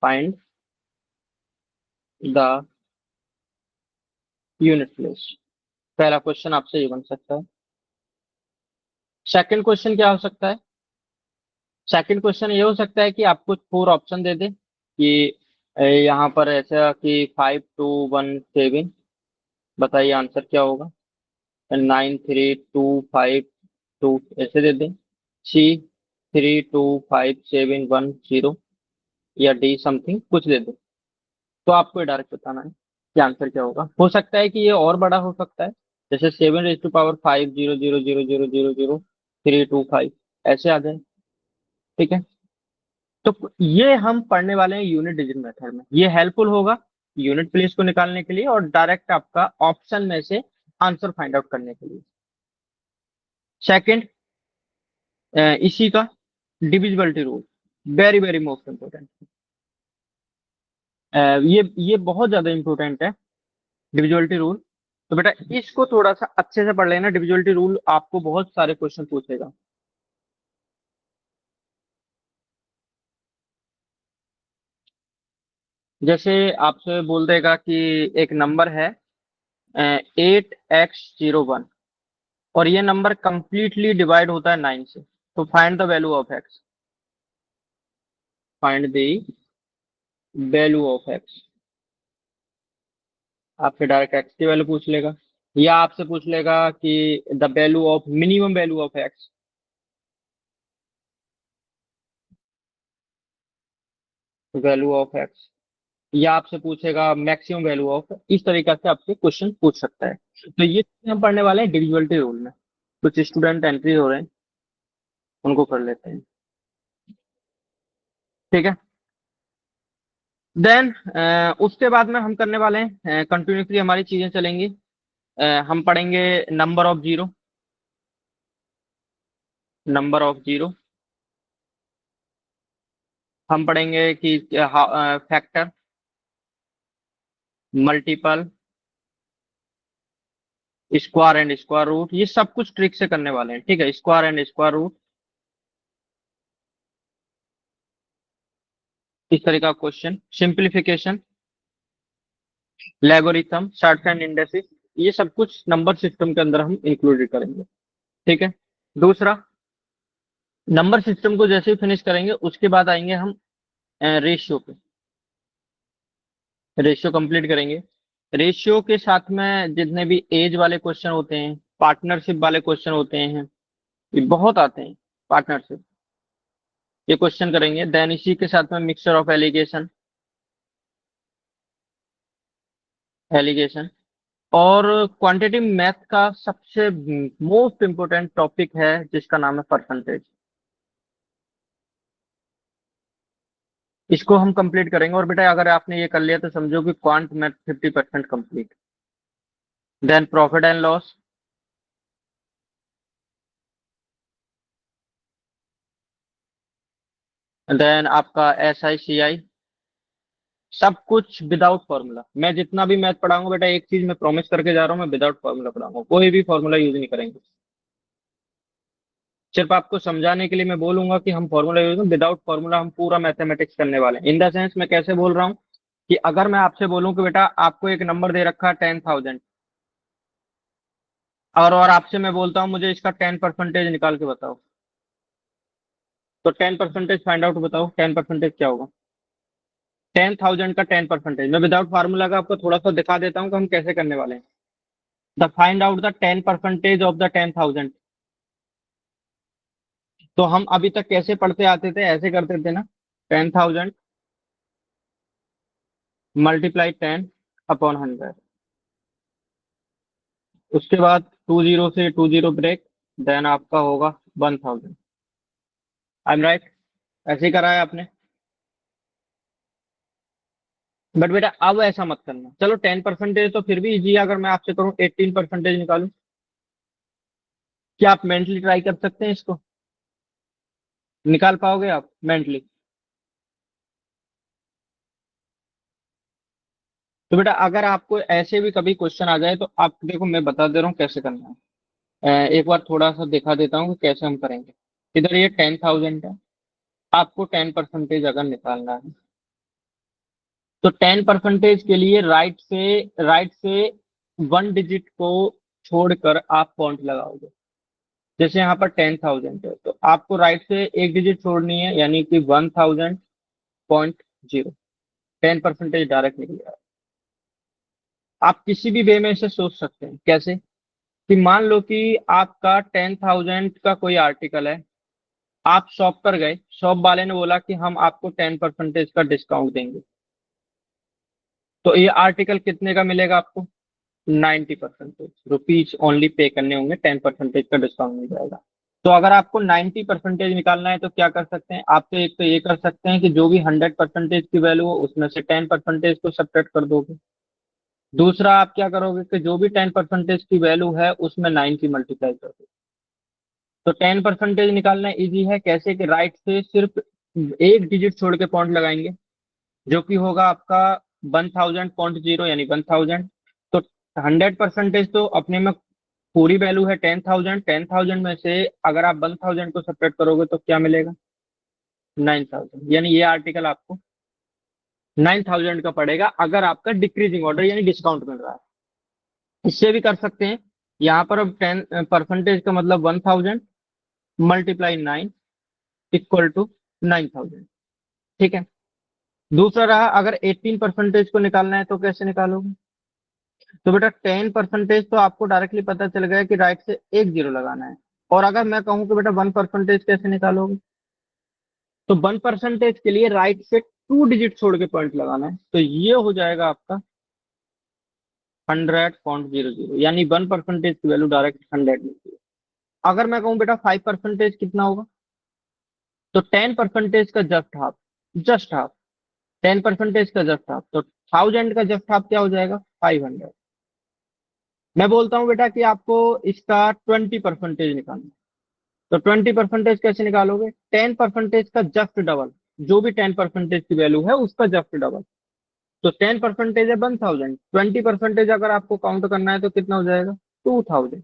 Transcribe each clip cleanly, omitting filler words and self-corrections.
Find the unit place. पहला question आपसे ये बन सकता है। सेकंड क्वेश्चन क्या हो सकता है? सेकंड क्वेश्चन ये हो सकता है कि आपको 4 ऑप्शन दे दे कि यहाँ पर ऐसा कि 5217, बताइए आंसर क्या होगा। 9325 ऐसे दे दें। सी 325710, या डी समथिंग कुछ दे दे। तो आपको ये डायरेक्ट बताना है कि आंसर क्या होगा। हो सकता है कि ये और बड़ा हो सकता है, जैसे 7 raised to power 5 0 0 0 0 0 3 2 5 ऐसे आ जाए। ठीक है। तो ये हम पढ़ने वाले हैं यूनिट डिजिट मेथड में। ये हेल्पफुल होगा यूनिट प्लेस को निकालने के लिए और डायरेक्ट आपका ऑप्शन में से आंसर फाइंड आउट करने के लिए। सेकंड, इसी का divisibility rule, very very most important. ये बहुत ज्यादा इंपॉर्टेंट है, डिविजिबिलिटी रूल। तो बेटा इसको थोड़ा सा अच्छे से पढ़ लेना। डिविजिबिलिटी रूल आपको बहुत सारे क्वेश्चन पूछेगा। जैसे आपसे बोल देगा कि एक नंबर है 8x01, और ये नंबर कंप्लीटली डिवाइड होता है 9 से। तो find the value of x. Find the value of x. आपसे डायरेक्ट एक्स की वैल्यू पूछ लेगा, या आपसे पूछ लेगा कि the value of minimum value of x, value of x, या आपसे पूछेगा मैक्सिमम वैल्यू ऑफ। इस तरीके से आपसे क्वेश्चन पूछ सकता है। तो ये चीज़ हम पढ़ने वाले हैं डिविजिबिलिटी रूल में। कुछ स्टूडेंट एंट्री हो रहे हैं, उनको कर लेते हैं। ठीक है। देन उसके बाद में हम करने वाले हैं कंटिन्यूसली हमारी चीजें चलेंगी। हम पढ़ेंगे number of zero, number of zero. हम पढ़ेंगे कि factor, multiple, square and square root. ये सब कुछ ट्रिक से करने वाले हैं। ठीक है, स्क्वायर एंड स्क्वायर रूट, इस तरह का question. Simplification, logarithm, shorthand indexes, ये सब कुछ नंबर सिस्टम के अंदर हम इंक्लूडेड करेंगे। ठीक है। दूसरा, नंबर सिस्टम को जैसे ही फिनिश करेंगे उसके बाद आएंगे हम रेशियो पे। रेशियो कंप्लीट करेंगे। रेशियो के साथ में जितने भी एज वाले क्वेश्चन होते हैं, पार्टनरशिप वाले क्वेश्चन होते हैं, ये बहुत आते हैं। पार्टनरशिप, ये क्वेश्चन करेंगे। देन इसी के साथ में मिक्सचर ऑफ एलिगेशन, एलिगेशन। और क्वांटिटेटिव मैथ का सबसे मोस्ट इंपोर्टेंट टॉपिक है जिसका नाम है परसेंटेज। इसको हम कंप्लीट करेंगे। और बेटा अगर आपने ये कर लिया तो समझो कि quant math 50% complete. Then profit and loss, then आपका SI CI, सब कुछ विदाउट फॉर्मूला। मैं जितना भी मैथ पढ़ाऊंगा बेटा, एक चीज मैं प्रॉमिस करके जा रहा हूँ, मैं विदाउट फॉर्मूला पढ़ाऊंगा। कोई भी फॉर्मूला यूज नहीं करेंगे। सिर्फ आपको समझाने के लिए मैं बोलूंगा कि हम फॉर्मूला यूज, विदाउट फॉर्मूला हम पूरा मैथमेटिक्स करने वाले हैं। इन द सेंस मैं कैसे बोल रहा हूँ कि अगर मैं आपसे बोलूं कि बेटा आपको एक नंबर दे रखा है 10,000, और आपसे मैं बोलता हूँ मुझे इसका 10% निकाल के बताओ, तो 10% फाइंड आउट बताओ, 10% क्या होगा? 10,000 का 10%। मैं विदाउट फार्मूला का आपको थोड़ा सा दिखा देता हूँ कि हम कैसे करने वाले हैं। The find out the 10% of the 10,000। तो हम अभी तक कैसे पढ़ते आते थे, ऐसे करते थे ना। 10,000 मल्टीप्लाई 10/100। उसके बाद 20 से 20 ब्रेक, देन आपका होगा 1,000। I am right? ऐसे ही करा है आपने। बट बेटा अब ऐसा मत करना। चलो 10% तो फिर भी इजी है। अगर मैं आपसे करूँ 18% निकालूं, क्या आप मेंटली ट्राई कर सकते हैं इसको? निकाल पाओगे आप मेंटली? तो बेटा अगर आपको ऐसे भी कभी क्वेश्चन आ जाए तो आप देखो, मैं बता दे रहा हूँ कैसे करना है। एक बार थोड़ा सा दिखा देता हूँ कि कैसे हम करेंगे। इधर ये 10,000 है, आपको 10% अगर निकालना है तो 10% के लिए राइट से 1 डिजिट को छोड़कर आप पॉइंट लगाओगे। जैसे यहाँ पर 10,000 है तो आपको राइट से 1 डिजिट छोड़नी है, यानी कि 1000.0। 10% डायरेक्ट निकलेगा। आप किसी भी वे में इसे सोच सकते हैं। कैसे? कि मान लो कि आपका 10,000 का कोई आर्टिकल है, आप शॉप पर गए, शॉप वाले ने बोला कि हम आपको 10% का डिस्काउंट देंगे। तो ये आर्टिकल कितने का मिलेगा आपको? 90% रुपीज ओनली पे करने होंगे, 10% का डिस्काउंट मिल जाएगा। तो अगर आपको 90% निकालना है तो क्या कर सकते हैं आप? तो एक तो ये कर सकते हैं कि जो भी 100% की वैल्यू हो उसमें से 10% को सब्ट्रैक्ट कर दोगे। दूसरा आप क्या करोगे कि जो भी 10% की वैल्यू है उसमें 9 की मल्टीप्लाई कर दो। तो 10% निकालना इजी है। कैसे? कि राइट से सिर्फ 1 डिजिट छोड़ के पॉइंट लगाएंगे, जो कि होगा आपका 1000.0 यानी 1000। तो 100% तो अपने में पूरी वैल्यू है 10,000। 10,000 में से अगर आप 1000 को सेपरेट करोगे तो क्या मिलेगा? 9,000। यानी ये आर्टिकल आपको 9,000 का पड़ेगा अगर आपका डिक्रीजिंग ऑर्डर यानी डिस्काउंट मिल रहा है। इससे भी कर सकते हैं। यहाँ पर अब 10% का मतलब 1000 मल्टीप्लाई 9 इक्वल टू 9,000। ठीक है। दूसरा रहा, अगर 18% को निकालना है तो कैसे निकालोगे? तो बेटा 10% तो आपको डायरेक्टली पता चल गया कि राइट से एक जीरो लगाना है। और अगर मैं कहूं कि बेटा 1% कैसे निकालोगे? तो 1% के लिए राइट से 2 डिजिट छोड़ के पॉइंट लगाना है। तो ये हो जाएगा आपका 100.00, यानी 1% की वैल्यू डायरेक्ट 100 मिलती है। अगर मैं कहूं बेटा 5% कितना होगा? तो 10% का जस्ट हाफ। Just half. 10% का जस्ट हाफ, तो 1000 का जस्ट हाफ क्या हो जाएगा? 500। मैं बोलता हूँ बेटा कि आपको इसका 20% निकालना है। तो 20% कैसे निकालोगे? 10% का जस्ट डबल। जो भी 10% की वैल्यू है उसका जस्ट डबल। तो 10% है 1000। 20% अगर आपको काउंट करना है तो कितना हो जाएगा? 2000।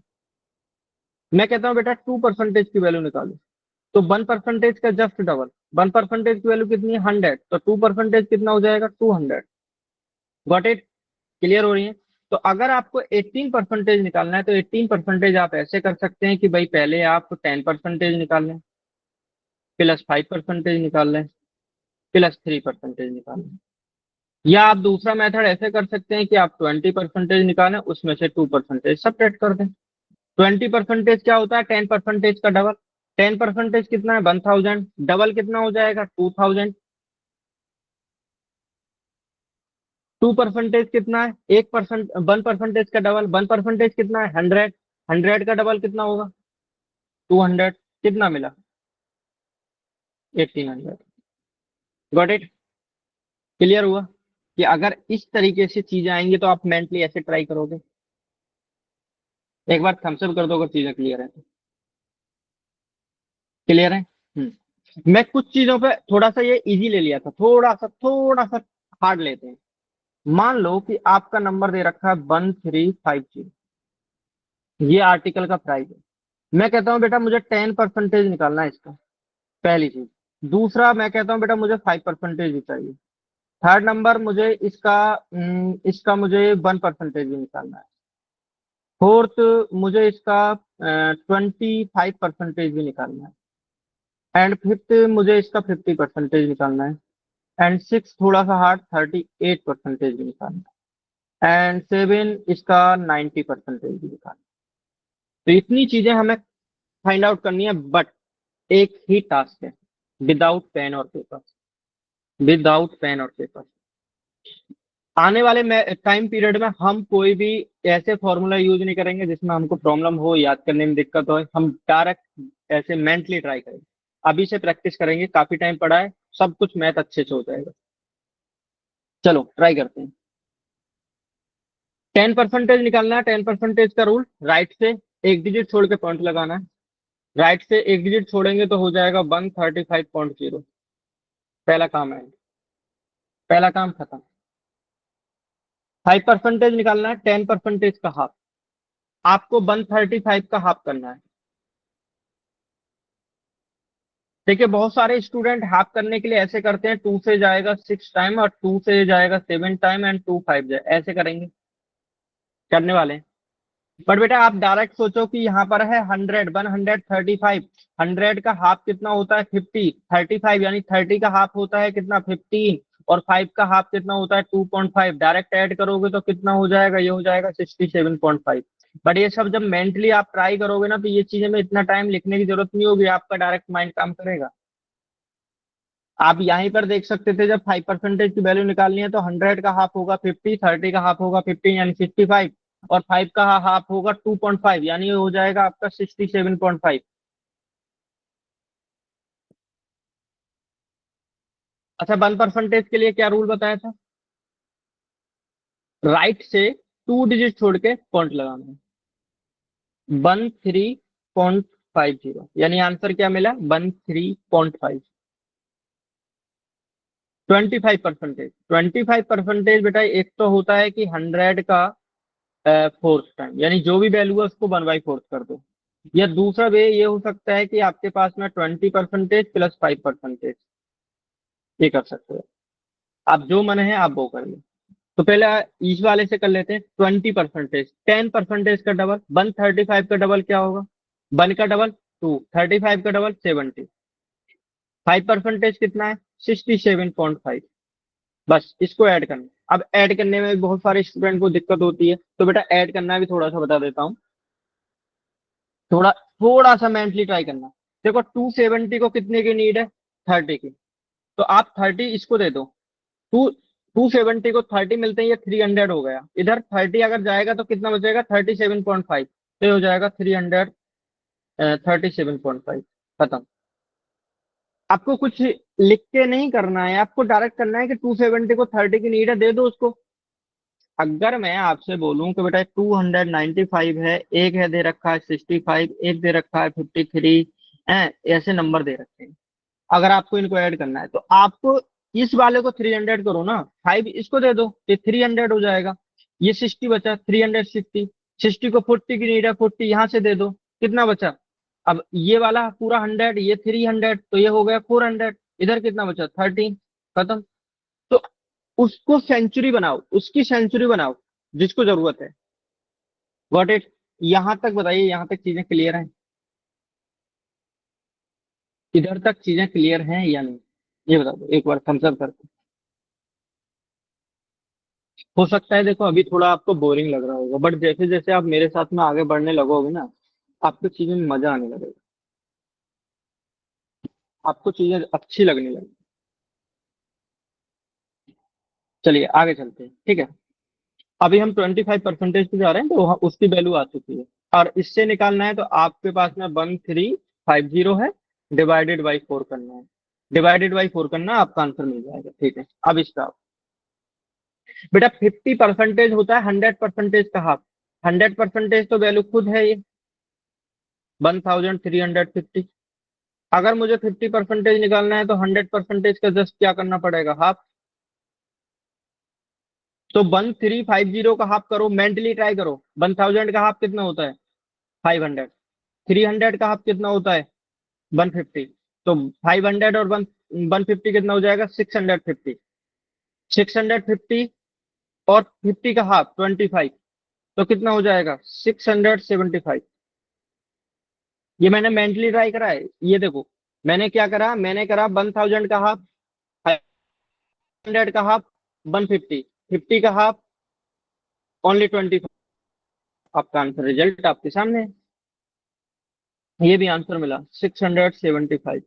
मैं कहता हूँ बेटा 2% की वैल्यू निकालो। तो 1% का जस्ट डबल। 1% की वैल्यू कितनी है? 100। तो 2% कितना हो जाएगा? 200। Got it? क्लियर हो रही है? तो अगर आपको 18% निकालना है तो 18% आप ऐसे कर सकते हैं कि भाई पहले आप 10% निकाल लें, प्लस 5% निकाल लें, प्लस 3% निकाल लें। या आप दूसरा मेथड ऐसे कर सकते हैं कि आप 20% निकालें, उसमें से 2% सब्ट्रैक्ट कर दें। 20% क्या होता है? 10% का डबल। 10% कितना है? 1000। डबल कितना हो जाएगा? 2000। 2% कितना है? 1%। 1% का डबल 1% कितना है? 100। 100 का डबल कितना होगा? 200। कितना मिला? 1800। Got it? क्लियर हुआ? कि अगर इस तरीके से चीजें आएंगी तो आप मेंटली ऐसे ट्राई करोगे। एक बार थम्स अप कर दो अगर चीजें क्लियर है तो। क्लियर है? मैं कुछ चीजों पे थोड़ा सा ये इजी ले लिया था, थोड़ा सा हार्ड लेते हैं। मान लो कि आपका नंबर दे रखा है 1350। ये आर्टिकल का प्राइस है। मैं कहता हूँ बेटा मुझे 10% निकालना है इसका। पहली चीज। दूसरा मैं कहता हूँ बेटा मुझे 5% भी चाहिए। थर्ड नंबर मुझे इसका मुझे 1% भी निकालना है। फोर्थ मुझे इसका 25% भी निकालना है। एंड फिफ्थ मुझे इसका 50% निकालना है। एंड सिक्स थोड़ा सा हार्ड, 38% भी निकालना है। एंड सेवन इसका 90% भी निकालना है। तो इतनी चीजें हमें फाइंड आउट करनी है, बट एक ही टास्क है, विदाउट पेन और पेपर। विदाउट पेन और पेपर। आने वाले टाइम पीरियड में हम कोई भी ऐसे फॉर्मूला यूज नहीं करेंगे जिसमें हमको प्रॉब्लम हो, याद करने में दिक्कत हो। हम डायरेक्ट ऐसे मेंटली ट्राई करेंगे। अभी से प्रैक्टिस करेंगे, काफी टाइम पड़ा है, सब कुछ मैथ अच्छे से हो जाएगा। चलो ट्राई करते हैं। 10% निकालना है। 10% का रूल, राइट से 1 डिजिट छोड़ के पॉइंट लगाना है। राइट से 1 डिजिट छोड़ेंगे तो हो जाएगा 135.0। पहला काम है, पहला काम खत्म। 5% निकालना है। 10% का हाफ। आपको 135 का हाफ करना है। देखिए बहुत सारे स्टूडेंट हाफ करने के लिए ऐसे करते हैं, 2 से जाएगा 6 टाइम और 2 से जाएगा 7 टाइम एंड 2 5 जाए, ऐसे करेंगे, करने वाले हैं। बट बेटा आप डायरेक्ट सोचो कि यहाँ पर है 100, 135, 100 का हाफ कितना होता है 50, 35 यानी 30 का हाफ होता है कितना 15, और 5 का हाफ कितना होता है 2.5, डायरेक्ट ऐड करोगे तो कितना हो जाएगा, ये हो जाएगा 67.5। बट ये सब जब मेंटली आप ट्राई करोगे ना, तो ये चीजें में इतना टाइम लिखने की जरूरत नहीं होगी, आपका डायरेक्ट माइंड काम करेगा। आप यहीं पर देख सकते थे, जब 5% की वैल्यू निकालनी है तो 100 का हाफ होगा 50, 30 का हाफ होगा 15 यानी 55, और 5 का हाफ होगा 2.5 यानी ये हो जाएगा आपका 67.5। अच्छा 1% के लिए क्या रूल बताया था, राइट से 2 डिजिट छोड़ के पॉइंट लगाना है, 13.50 यानी आंसर क्या मिला 13.5। 25%, बेटा एक तो होता है कि 100 का फोर्थ टाइम, यानी जो भी वैल्यू है उसको 1/4 कर दो, या दूसरा वे ये हो सकता है कि आपके पास में 20% प्लस 5%, ये कर सकते हो। आप जो मन है आप वो कर लो। तो पहले इस वाले से कर लेते हैं 20%, 10% का डबल 135 का डबल क्या होगा, 1 का डबल 2, 35 का डबल 70, 5% कितना है 67.5। बस इसको ऐड करना। अब ऐड करने में भी बहुत सारे स्टूडेंट को दिक्कत होती है, तो बेटा ऐड करना भी थोड़ा सा बता देता हूँ। थोड़ा थोड़ा सा मेंटली ट्राई करना। देखो 270 को कितने की नीड है, 30 की, तो आप 30 इसको दे दो। टू 270 को 30 मिलते हैं, ये 300 हो गया, इधर 30 अगर जाएगा तो कितना बचेगा 37.5, तो ये हो जाएगा 337.5। खत्म। आपको कुछ लिख के नहीं करना है, आपको डायरेक्ट करना है कि 270 को 30 की नीड है, दे दो उसको। अगर मैं आपसे बोलूं कि बेटा 295 है, एक है दे रखा है 65, एक दे रखा है 53 है, ऐसे नंबर दे रखे हैं, अगर आपको इनको ऐड करना है तो आपको इस वाले को 300 करो ना, 5 इसको दे दो, ये 300 हो जाएगा। ये 60 बचा, 360, 60 को 40 की नीड है, 40 यहां से दे दो, कितना बचा। अब ये वाला पूरा 100, ये 300, तो ये हो गया 400, इधर कितना बचा 13। खत्म। तो उसको सेंचुरी बनाओ, उसकी सेंचुरी बनाओ जिसको जरूरत है। Got it. यहां तक बताइए, यहां तक चीजें क्लियर हैं, इधर तक चीजें क्लियर हैं या नहीं, ये बता दो एक बार थम्स अप करके। हो सकता है देखो अभी थोड़ा आपको बोरिंग लग रहा होगा, बट जैसे जैसे आप मेरे साथ में आगे बढ़ने लगोगे ना, आपको चीजें में मजा आने लगेगा, आपको चीजें अच्छी लगने लगेगी। चलिए आगे चलते हैं, ठीक है। अभी हम 25% पे जा रहे हैं, तो उसकी वैल्यू आ चुकी है, और इससे निकालना है तो आपके पास में 1350 है, डिवाइडेड बाई 4 करना है, डिवाइडेड बाई 4 करना है, आपका आंसर मिल जाएगा। ठीक है, अब इसका बेटा 50% होता है 100% का हाफ, 100% तो वैल्यू खुद है ये 1350। अगर मुझे 50% निकालना है तो 100% का जस्ट क्या करना पड़ेगा, हाफ। तो 1350 का हाफ करो, मेंटली ट्राई करो, 1000 का हाफ कितना होता है 500, 300 का हाफ कितना होता है 150, तो 500 और 150 कितना हो जाएगा 650, 650 और 50 का हाफ 25, तो कितना हो जाएगा 675। ये मैंने मेंटली ट्राई करा है, ये देखो मैंने क्या करा, मैंने करा 1000 का हाफ, 500 का हाफ 150, 50 का हाफ ओनली 25। आपका आंसर रिजल्ट आपके सामने है, ये भी आंसर मिला 675।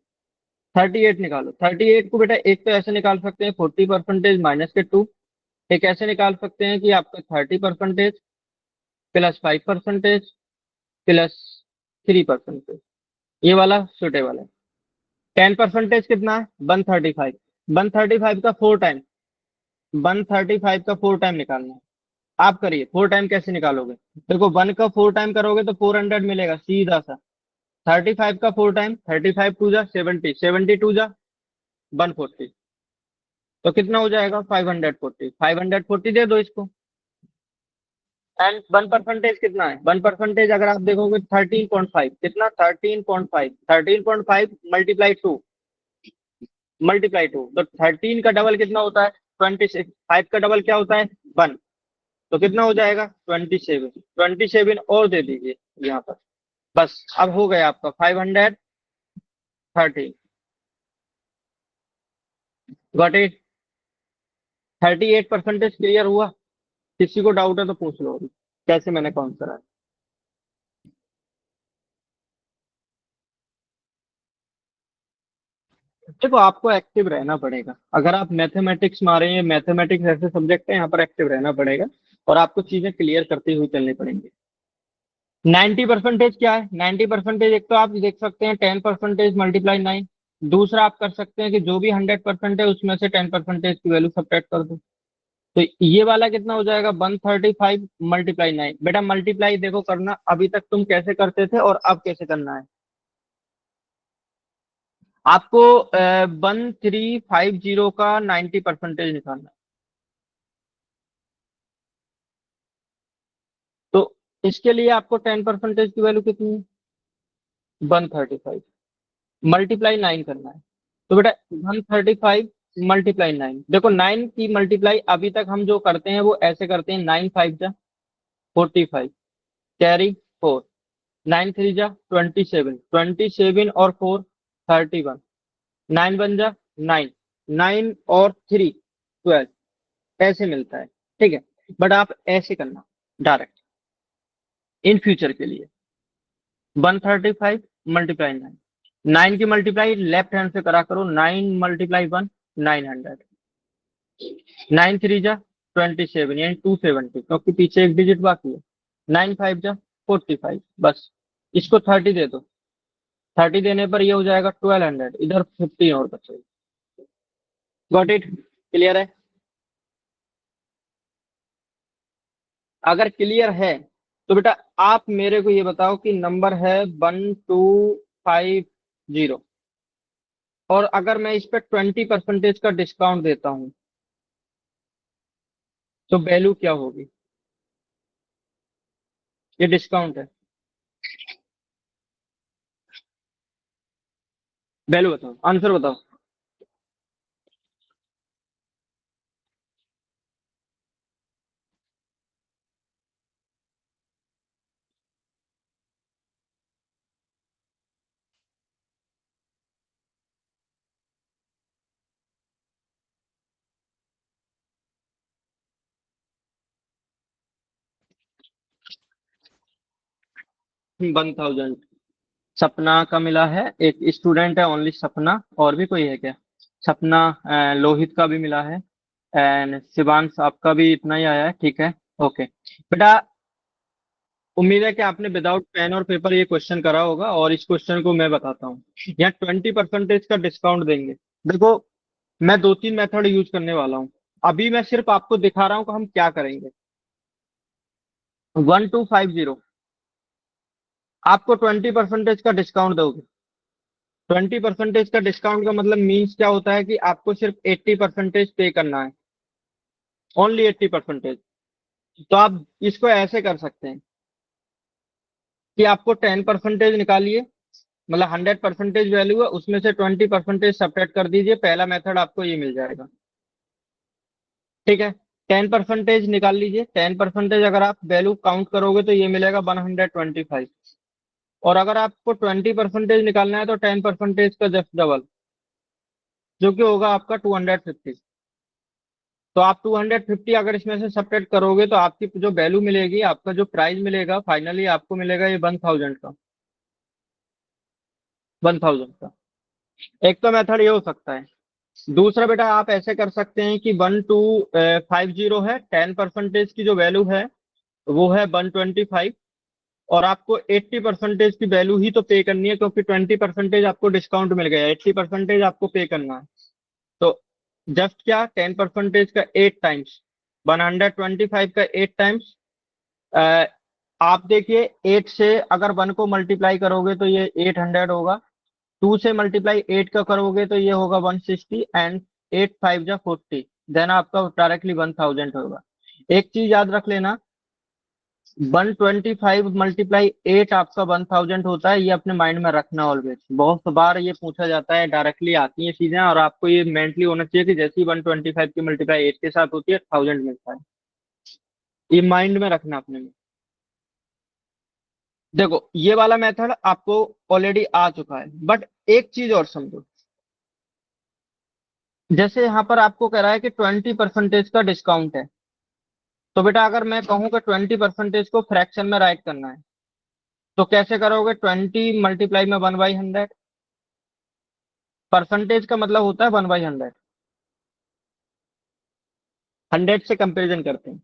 38 निकालो, 38 को बेटा एक तो ऐसे निकाल सकते हैं 40% माइनस के 2, एक ऐसे निकाल सकते हैं कि आपका 30% प्लस 5% प्लस 3%, ये वाला सुटेबल है। 10% कितना है 135, 135 का 4 टाइम, 135 का 4 टाइम निकालना है। आप करिए 4 टाइम कैसे निकालोगे, देखो 1 का 4 टाइम करोगे तो 400 मिलेगा सीधा सा, 35 का 4 टाइम, 35 टू जा 70, 70 टू जा 140, तो कितना हो जाएगा 540, 540 दे दो इसको। एंड 1% कितना है, 1% अगर आप देखोगे 13.5, कितना 13.5, 13.5 मल्टीप्लाई 2, मल्टीप्लाई टू, तो 13 का डबल कितना होता है 26, 5 का डबल क्या होता है 1, तो कितना हो जाएगा 27, 27 और दे दीजिए यहाँ पर। बस अब हो गया आपका 530। Got it. 38% क्लियर हुआ। किसी को डाउट है तो पूछ लो अभी, कैसे मैंने काउंट करा है। देखो आपको एक्टिव रहना पड़ेगा, अगर आप मैथमेटिक्स में आ रहे हैं, मैथमेटिक्स ऐसे सब्जेक्ट है यहाँ पर एक्टिव रहना पड़ेगा और आपको चीजें क्लियर करते हुए चलनी पड़ेंगी। 90% क्या है 90%? एक तो आप देख सकते हैं 10% मल्टीप्लाई 9। दूसरा आप कर सकते हैं कि जो भी 100% है उसमें से 10% की वैल्यू सब्ट्रैक्ट कर दो। तो ये वाला कितना हो जाएगा 135 मल्टीप्लाई 9। बेटा मल्टीप्लाई देखो करना अभी तक तुम कैसे करते थे और अब कैसे करना है। आपको 1350 का 90% निकालना है। तो इसके लिए आपको 10% की वैल्यू कितनी है 135 मल्टीप्लाई 9 करना है। तो बेटा 135 मल्टीप्लाई 9, देखो 9 की मल्टीप्लाई अभी तक हम जो करते हैं वो ऐसे करते हैं, 9 5 जा 45, कैरी 4, 9 3 जा 27, 27 और 4 31, 9 1 जा 9, 9 और 3 12, ऐसे मिलता है। ठीक है, बट आप ऐसे करना डायरेक्ट इन फ्यूचर के लिए 135 मल्टीप्लाई 9, 9 की मल्टीप्लाई लेफ्ट हैंड से करा करो, 9 मल्टीप्लाई 1 900, 9 3 जा 27 यानी 270, क्योंकि पीछे एक डिजिट बाकी है, 9 5 जा 45, बस इसको 30 दे दो, 30 देने पर ये हो जाएगा 1200, इधर 15 और बचेगा। Got it. क्लियर है? अगर क्लियर है तो बेटा आप मेरे को ये बताओ कि नंबर है 1250, और अगर मैं इस पे 20% का डिस्काउंट देता हूं तो वैल्यू क्या होगी? ये डिस्काउंट है, वैल्यू बताओ, आंसर बताओ। 1000 सपना का मिला है, एक स्टूडेंट है ओनली सपना, और भी कोई है क्या? सपना, लोहित का भी मिला है, एंड शिवांश आपका भी इतना ही आया है, ठीक है। ओके बेटा, उम्मीद है कि आपने विदाउट पेन और पेपर ये क्वेश्चन करा होगा, और इस क्वेश्चन को मैं बताता हूँ। यहाँ 20% का डिस्काउंट देंगे। देखो मैं दो तीन मेथड यूज करने वाला हूँ, अभी मैं सिर्फ आपको दिखा रहा हूँ कि हम क्या करेंगे। 1250 आपको 20% का डिस्काउंट दोगे। 20% का डिस्काउंट का मतलब मीन्स क्या होता है कि आपको सिर्फ 80% पे करना है, ओनली 80%। तो आप इसको ऐसे कर सकते हैं कि आपको 10% निकालिए, मतलब 100% वैल्यू है उसमें से 20% सब्ट्रैक्ट कर दीजिए, पहला मेथड आपको ये मिल जाएगा। ठीक है, 10% निकाल लीजिए, 10% अगर आप वैल्यू काउंट करोगे तो ये मिलेगा 125, और अगर आपको 20% निकालना है तो 10% का जस्ट डबल, जो कि होगा आपका 250। तो आप 250 अगर इसमें से सब्ट्रैक्ट करोगे तो आपकी जो वैल्यू मिलेगी, आपका जो प्राइस मिलेगा फाइनली आपको मिलेगा ये 1000 का, 1000 का। एक तो मेथड ये हो सकता है। दूसरा बेटा आप ऐसे कर सकते हैं कि 1250 है, 10% की जो वैल्यू है वो है 125, और आपको 80% की वैल्यू ही तो पे करनी है, क्योंकि 20% आपको डिस्काउंट मिल गया, 80% आपको पे करना है। तो जस्ट क्या 10% का 8 टाइम्स, 125 का 8 टाइम्स, आप देखिए 8 से अगर 1 को मल्टीप्लाई करोगे तो ये 800 होगा, 2 से मल्टीप्लाई 8 का करोगे तो ये होगा 160, एंड 8 5 जा 40, देन आपका डायरेक्टली 1000 होगा। एक चीज याद रख लेना, 125 मल्टीप्लाई 8 आपका 1000 होता है। ये अपने माइंड में रखना ऑलवेज। बहुत बार ये पूछा जाता है, डायरेक्टली आती है चीजें, और आपको ये मेंटली होना चाहिए कि जैसे ही 125 की मल्टीप्लाई 8 के साथ होती है 1000 मिलता है। ये माइंड में रखना अपने में। देखो ये वाला मेथड आपको ऑलरेडी आ चुका है, बट एक चीज और समझो। जैसे यहाँ पर आपको कह रहा है कि 20% का डिस्काउंट है, तो बेटा अगर मैं कहूँ कि 20% को फ्रैक्शन में राइट करना है, तो कैसे करोगे? 20 मल्टीप्लाई में 1/100। परसेंटेज का मतलब होता है 1/100। 100 से कंपेरिजन करते हैं,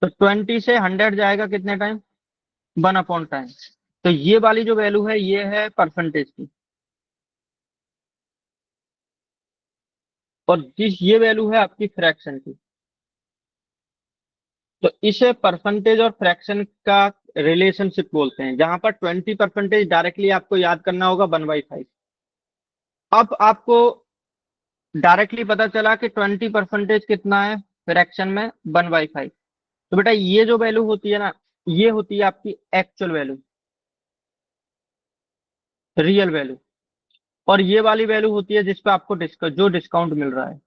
तो 20 से 100 जाएगा कितने टाइम? 1/टाइम। तो ये वाली जो वैल्यू है ये है परसेंटेज की, और जिस ये वैल्यू है आपकी फ्रैक्शन की। तो इसे परसेंटेज और फ्रैक्शन का रिलेशनशिप बोलते हैं, जहां पर 20% डायरेक्टली आपको याद करना होगा 1/5। अब आपको डायरेक्टली पता चला कि 20% कितना है फ्रैक्शन में? 1/5। तो बेटा ये जो वैल्यू होती है ना, ये होती है आपकी एक्चुअल वैल्यू, रियल वैल्यू। और ये वाली वैल्यू होती है जिसपे आपको जो डिस्काउंट मिल रहा है।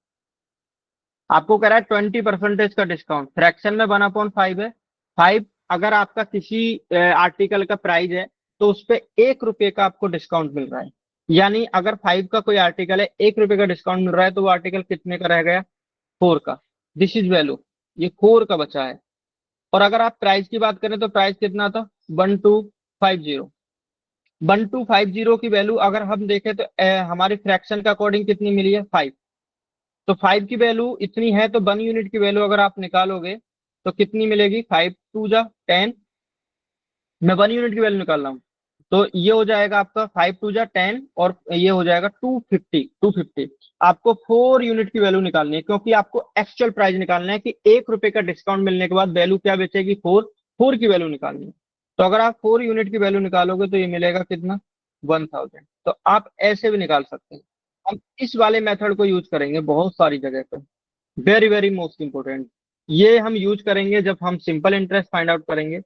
आपको कह रहा है 20% का डिस्काउंट, फ्रैक्शन में 1/5 है। 5 अगर आपका किसी आर्टिकल का प्राइस है, तो उस पे 1 रुपए का आपको डिस्काउंट मिल रहा है। यानी अगर 5 का कोई आर्टिकल है, 1 रुपए का डिस्काउंट मिल रहा है, तो वो आर्टिकल कितने का रह गया? 4 का। This is value. ये 4 का बचा है। और अगर आप प्राइस की बात करें तो प्राइस कितना था? 1250। 1250 की वैल्यू अगर हम देखें तो हमारी फ्रैक्शन के अकॉर्डिंग कितनी मिली है? 5। तो 5 की वैल्यू इतनी है, तो 1 यूनिट की वैल्यू अगर आप निकालोगे तो कितनी मिलेगी? 5 2 जा 10। मैं 1 यूनिट की वैल्यू निकाल रहा हूँ, तो ये हो जाएगा आपका 5 2 जा 10, और ये हो जाएगा 250। आपको 4 यूनिट की वैल्यू निकालनी है, क्योंकि आपको एक्चुअल प्राइस निकालना है कि 1 रुपए का डिस्काउंट मिलने के बाद वैल्यू क्या बचेगी? 4। 4 की वैल्यू निकालनी है। तो अगर आप 4 यूनिट की वैल्यू निकालोगे तो ये मिलेगा कितना? 1000। तो आप ऐसे भी निकाल सकते हैं। हम इस वाले मेथड को यूज करेंगे बहुत सारी जगह पे। Very very most important. ये हम यूज करेंगे जब हम सिंपल इंटरेस्ट फाइंड आउट करेंगे,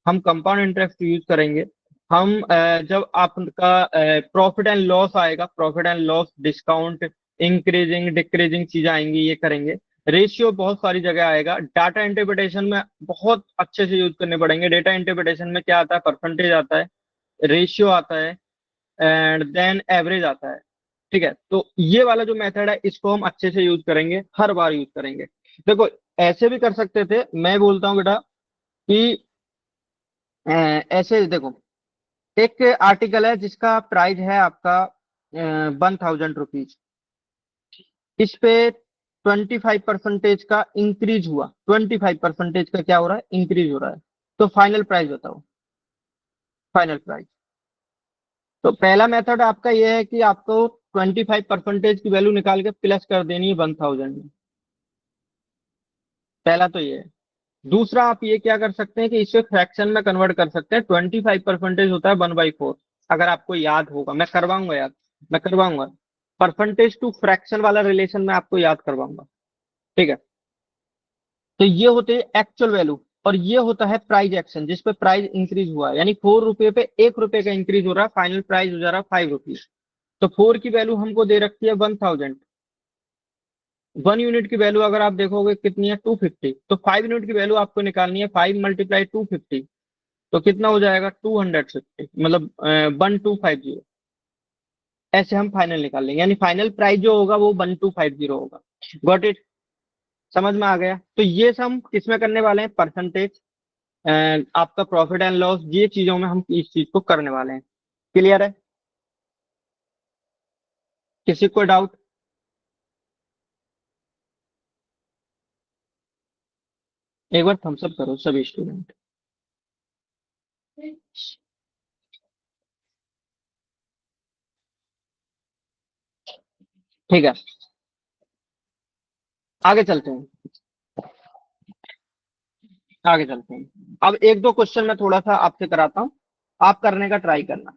हम कंपाउंड इंटरेस्ट यूज करेंगे, हम जब आपका प्रॉफिट एंड लॉस आएगा, profit and loss, discount, increasing decreasing चीजें आएंगी, ये करेंगे। रेशियो बहुत सारी जगह आएगा। डाटा इंटरप्रिटेशन में बहुत अच्छे से यूज करने पड़ेंगे। डेटा इंटरप्रिटेशन में क्या आता है? परसेंटेज आता है, रेशियो आता है, एंड देन एवरेज आता है। ठीक है, तो ये वाला जो मेथड है इसको हम अच्छे से यूज करेंगे, हर बार यूज करेंगे। देखो ऐसे भी कर सकते थे, मैं बोलता हूँ बेटा कि ऐसे देखो, एक आर्टिकल है जिसका प्राइस है आपका 1000 रुपीज। इस पे 25% का इंक्रीज हुआ। 25% का क्या हो रहा है? इंक्रीज हो रहा है। तो फाइनल प्राइस बताओ, फाइनल प्राइस। तो पहला मेथड आपका यह है कि आपको 25% की वैल्यू निकाल के प्लस कर देनी है 1000 में। पहला तो ये है। दूसरा आप ये क्या कर सकते हैं कि इसे फ्रैक्शन में कन्वर्ट कर सकते हैं। 25% होता है 1/4। अगर आपको याद होगा, मैं करवाऊंगा याद, मैं करवाऊंगा। परसेंटेज टू फ्रैक्शन वाला रिलेशन मैं आपको याद करवाऊंगा। ठीक है, तो ये होते हैं एक्चुअल वैल्यू, और ये होता है प्राइस एक्शन, जिसपे प्राइस इंक्रीज हुआ है। यानी 4 रुपए पे 1 रुपए का इंक्रीज हो रहा है, फाइनल प्राइस हो जा रहा है 5 रुपीज। तो 4 की वैल्यू हमको दे रखी है 1000। 1 यूनिट की वैल्यू अगर आप देखोगे कितनी है? 250। तो 5 यूनिट की वैल्यू आपको निकालनी है। 5 × 250, तो कितना हो जाएगा? 250, मतलब 1250। ऐसे हम फाइनल निकाल लेंगे, यानी फाइनल प्राइस जो होगा वो 1250 होगा। Got it? समझ में आ गया? तो ये सब हम किसमें करने वाले हैं? परसेंटेज एंड आपका प्रॉफिट एंड लॉस, ये चीजों में हम इस चीज को करने वाले हैं। क्लियर है? किसी को डाउट? एक बार थम्स अप करो सभी स्टूडेंट। ठीक है, आगे चलते हैं। आगे चलते हैं। अब एक दो क्वेश्चन मैं थोड़ा सा आपसे कराता हूँ, आप करने का ट्राई करना।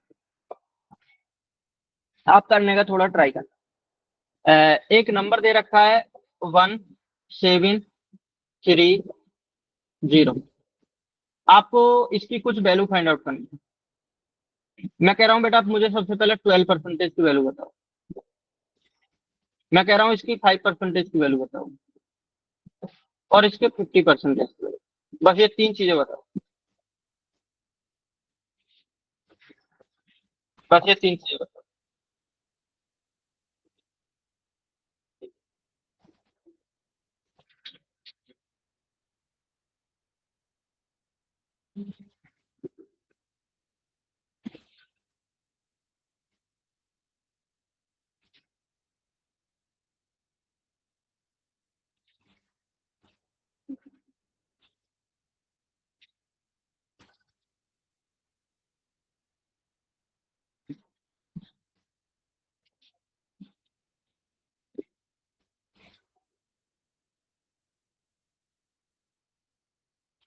आप करने का थोड़ा ट्राई करना। एक नंबर दे रखा है 1730। आपको इसकी कुछ वैल्यू फाइंड आउट करनी है। मैं कह रहा हूँ बेटा, आप मुझे सबसे पहले 12% की वैल्यू बताओ। मैं कह रहा हूँ इसकी 5% की वैल्यू बताओ, और इसके 50% की वैल्यू। बस ये तीन चीजें बताओ। बस ये तीन चीजें बताओ।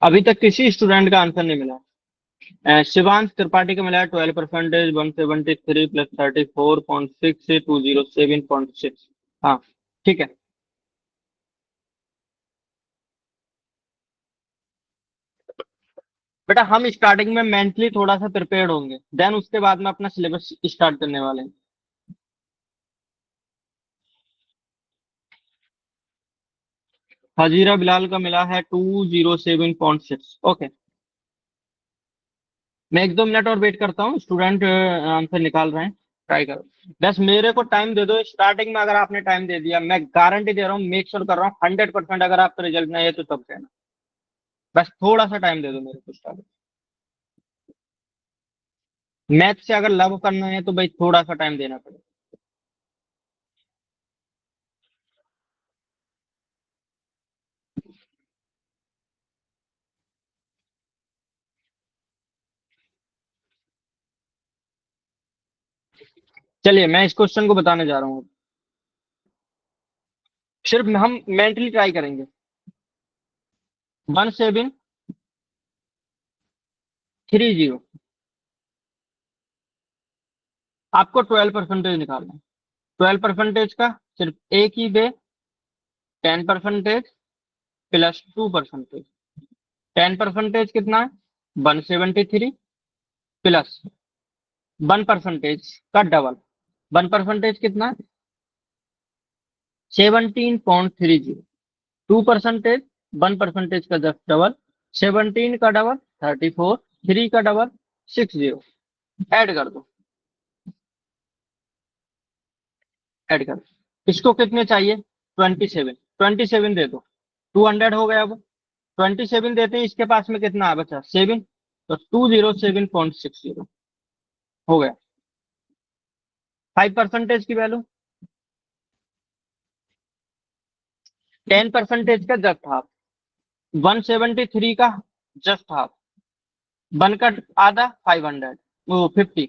अभी तक किसी स्टूडेंट का आंसर नहीं मिला। शिवांश त्रिपाठी का मिला है 12%, 173 प्लस 34.6 207.6। हाँ, ठीक है। बेटा हम स्टार्टिंग में मेंटली थोड़ा सा प्रिपेयर्ड होंगे, देन उसके बाद में अपना सिलेबस स्टार्ट करने वाले हैं। हजीरा बिलाल का मिला है 207.6। ओके, मैं एक दो मिनट और वेट करता हूँ, स्टूडेंट आंसर निकाल रहे हैं। ट्राई करो। बस मेरे को टाइम दे दो, स्टार्टिंग में अगर आपने टाइम दे दिया, मैं गारंटी दे रहा हूँ, मेक श्योर कर रहा हूँ 100%, अगर आपका रिजल्ट नहीं है तो तब कहना। बस थोड़ा सा टाइम दे दो मेरे को स्टार्ट। मैथ से अगर लव करना है तो भाई थोड़ा सा टाइम देना पड़ेगा। चलिए मैं इस क्वेश्चन को बताने जा रहा हूँ। सिर्फ हम मेंटली ट्राई करेंगे। 1730। आपको 12% निकालना है। 12% का सिर्फ एक ही वे, 10% प्लस 2%। 10% कितना है? 173 प्लस 1% का डबल। 1% कितना है? 17.30। 2%, 1% का जस्ट डबल। 17 का डबल 34, 3 का डबल 60। ऐड कर दो। ऐड कर दो। इसको कितने चाहिए? 27। 27 दे दो। 200 हो गया। अब 27 देते हैं, इसके पास में कितना बचा? 7। तो 207.60 हो गया। 5% की वैल्यू, 10% का जस्ट हाफ। 173 का जस्ट हाफ। 1 का आधा 500, वो 50।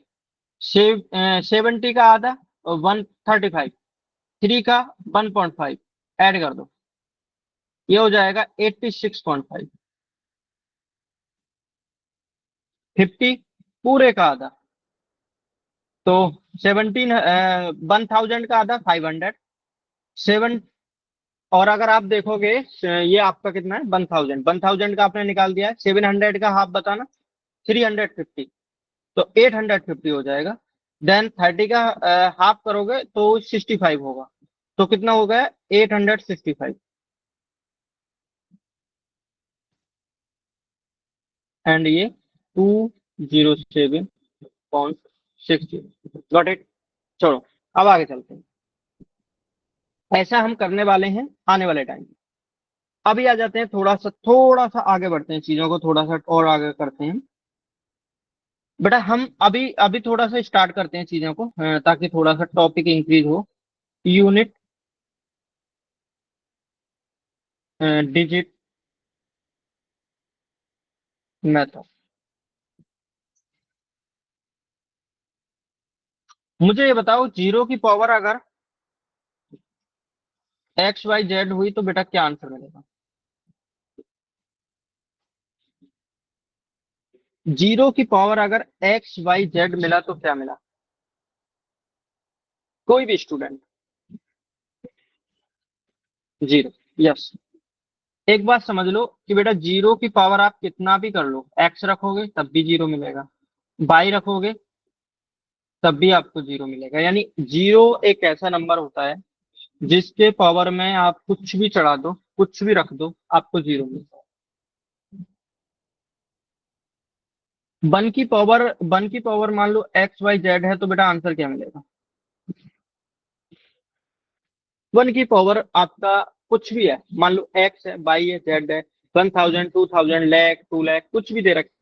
70 का आधा 135। 3 का 1.5। ऐड कर दो, ये हो जाएगा 86.5। 50 पूरे का आधा, तो 17, 1000 का आधा 500। 7। और अगर आप देखोगे, ये आपका कितना है? 1000 का आपने निकाल दिया है, 700 का हाफ बताना। 350, तो 850 हो जाएगा। देन 30 का हाफ करोगे तो 65 होगा। तो कितना हो गया? 865। एंड ये 207.60। Got it. छोड़ो, अब आगे चलते हैं। ऐसा हम करने वाले हैं आने वाले टाइम में। अभी आ जाते हैं, थोड़ा सा आगे बढ़ते हैं, चीजों को थोड़ा सा और आगे करते हैं। बेटा हम अभी अभी थोड़ा सा स्टार्ट करते हैं चीजों को, ताकि थोड़ा सा टॉपिक इंक्रीज हो। Unit, digit method. मुझे ये बताओ, जीरो की पावर अगर XYZ हुई तो बेटा क्या आंसर मिलेगा? जीरो की पावर अगर XYZ मिला तो क्या मिला? कोई भी स्टूडेंट। जीरो। यस। एक बात समझ लो कि बेटा जीरो की पावर आप कितना भी कर लो, एक्स रखोगे तब भी जीरो मिलेगा, बाई रखोगे तब भी आपको जीरो मिलेगा। यानी जीरो एक ऐसा नंबर होता है जिसके पावर में आप कुछ भी चढ़ा दो, कुछ भी रख दो, आपको जीरो मिलता है। वन की पावर मान लो एक्स वाई जेड है, तो बेटा आंसर क्या मिलेगा? वन की पावर आपका कुछ भी है, मान लो एक्स है, वाई है, जेड है, 1000, 2000, लैख, 2 लाख, कुछ भी दे रखे।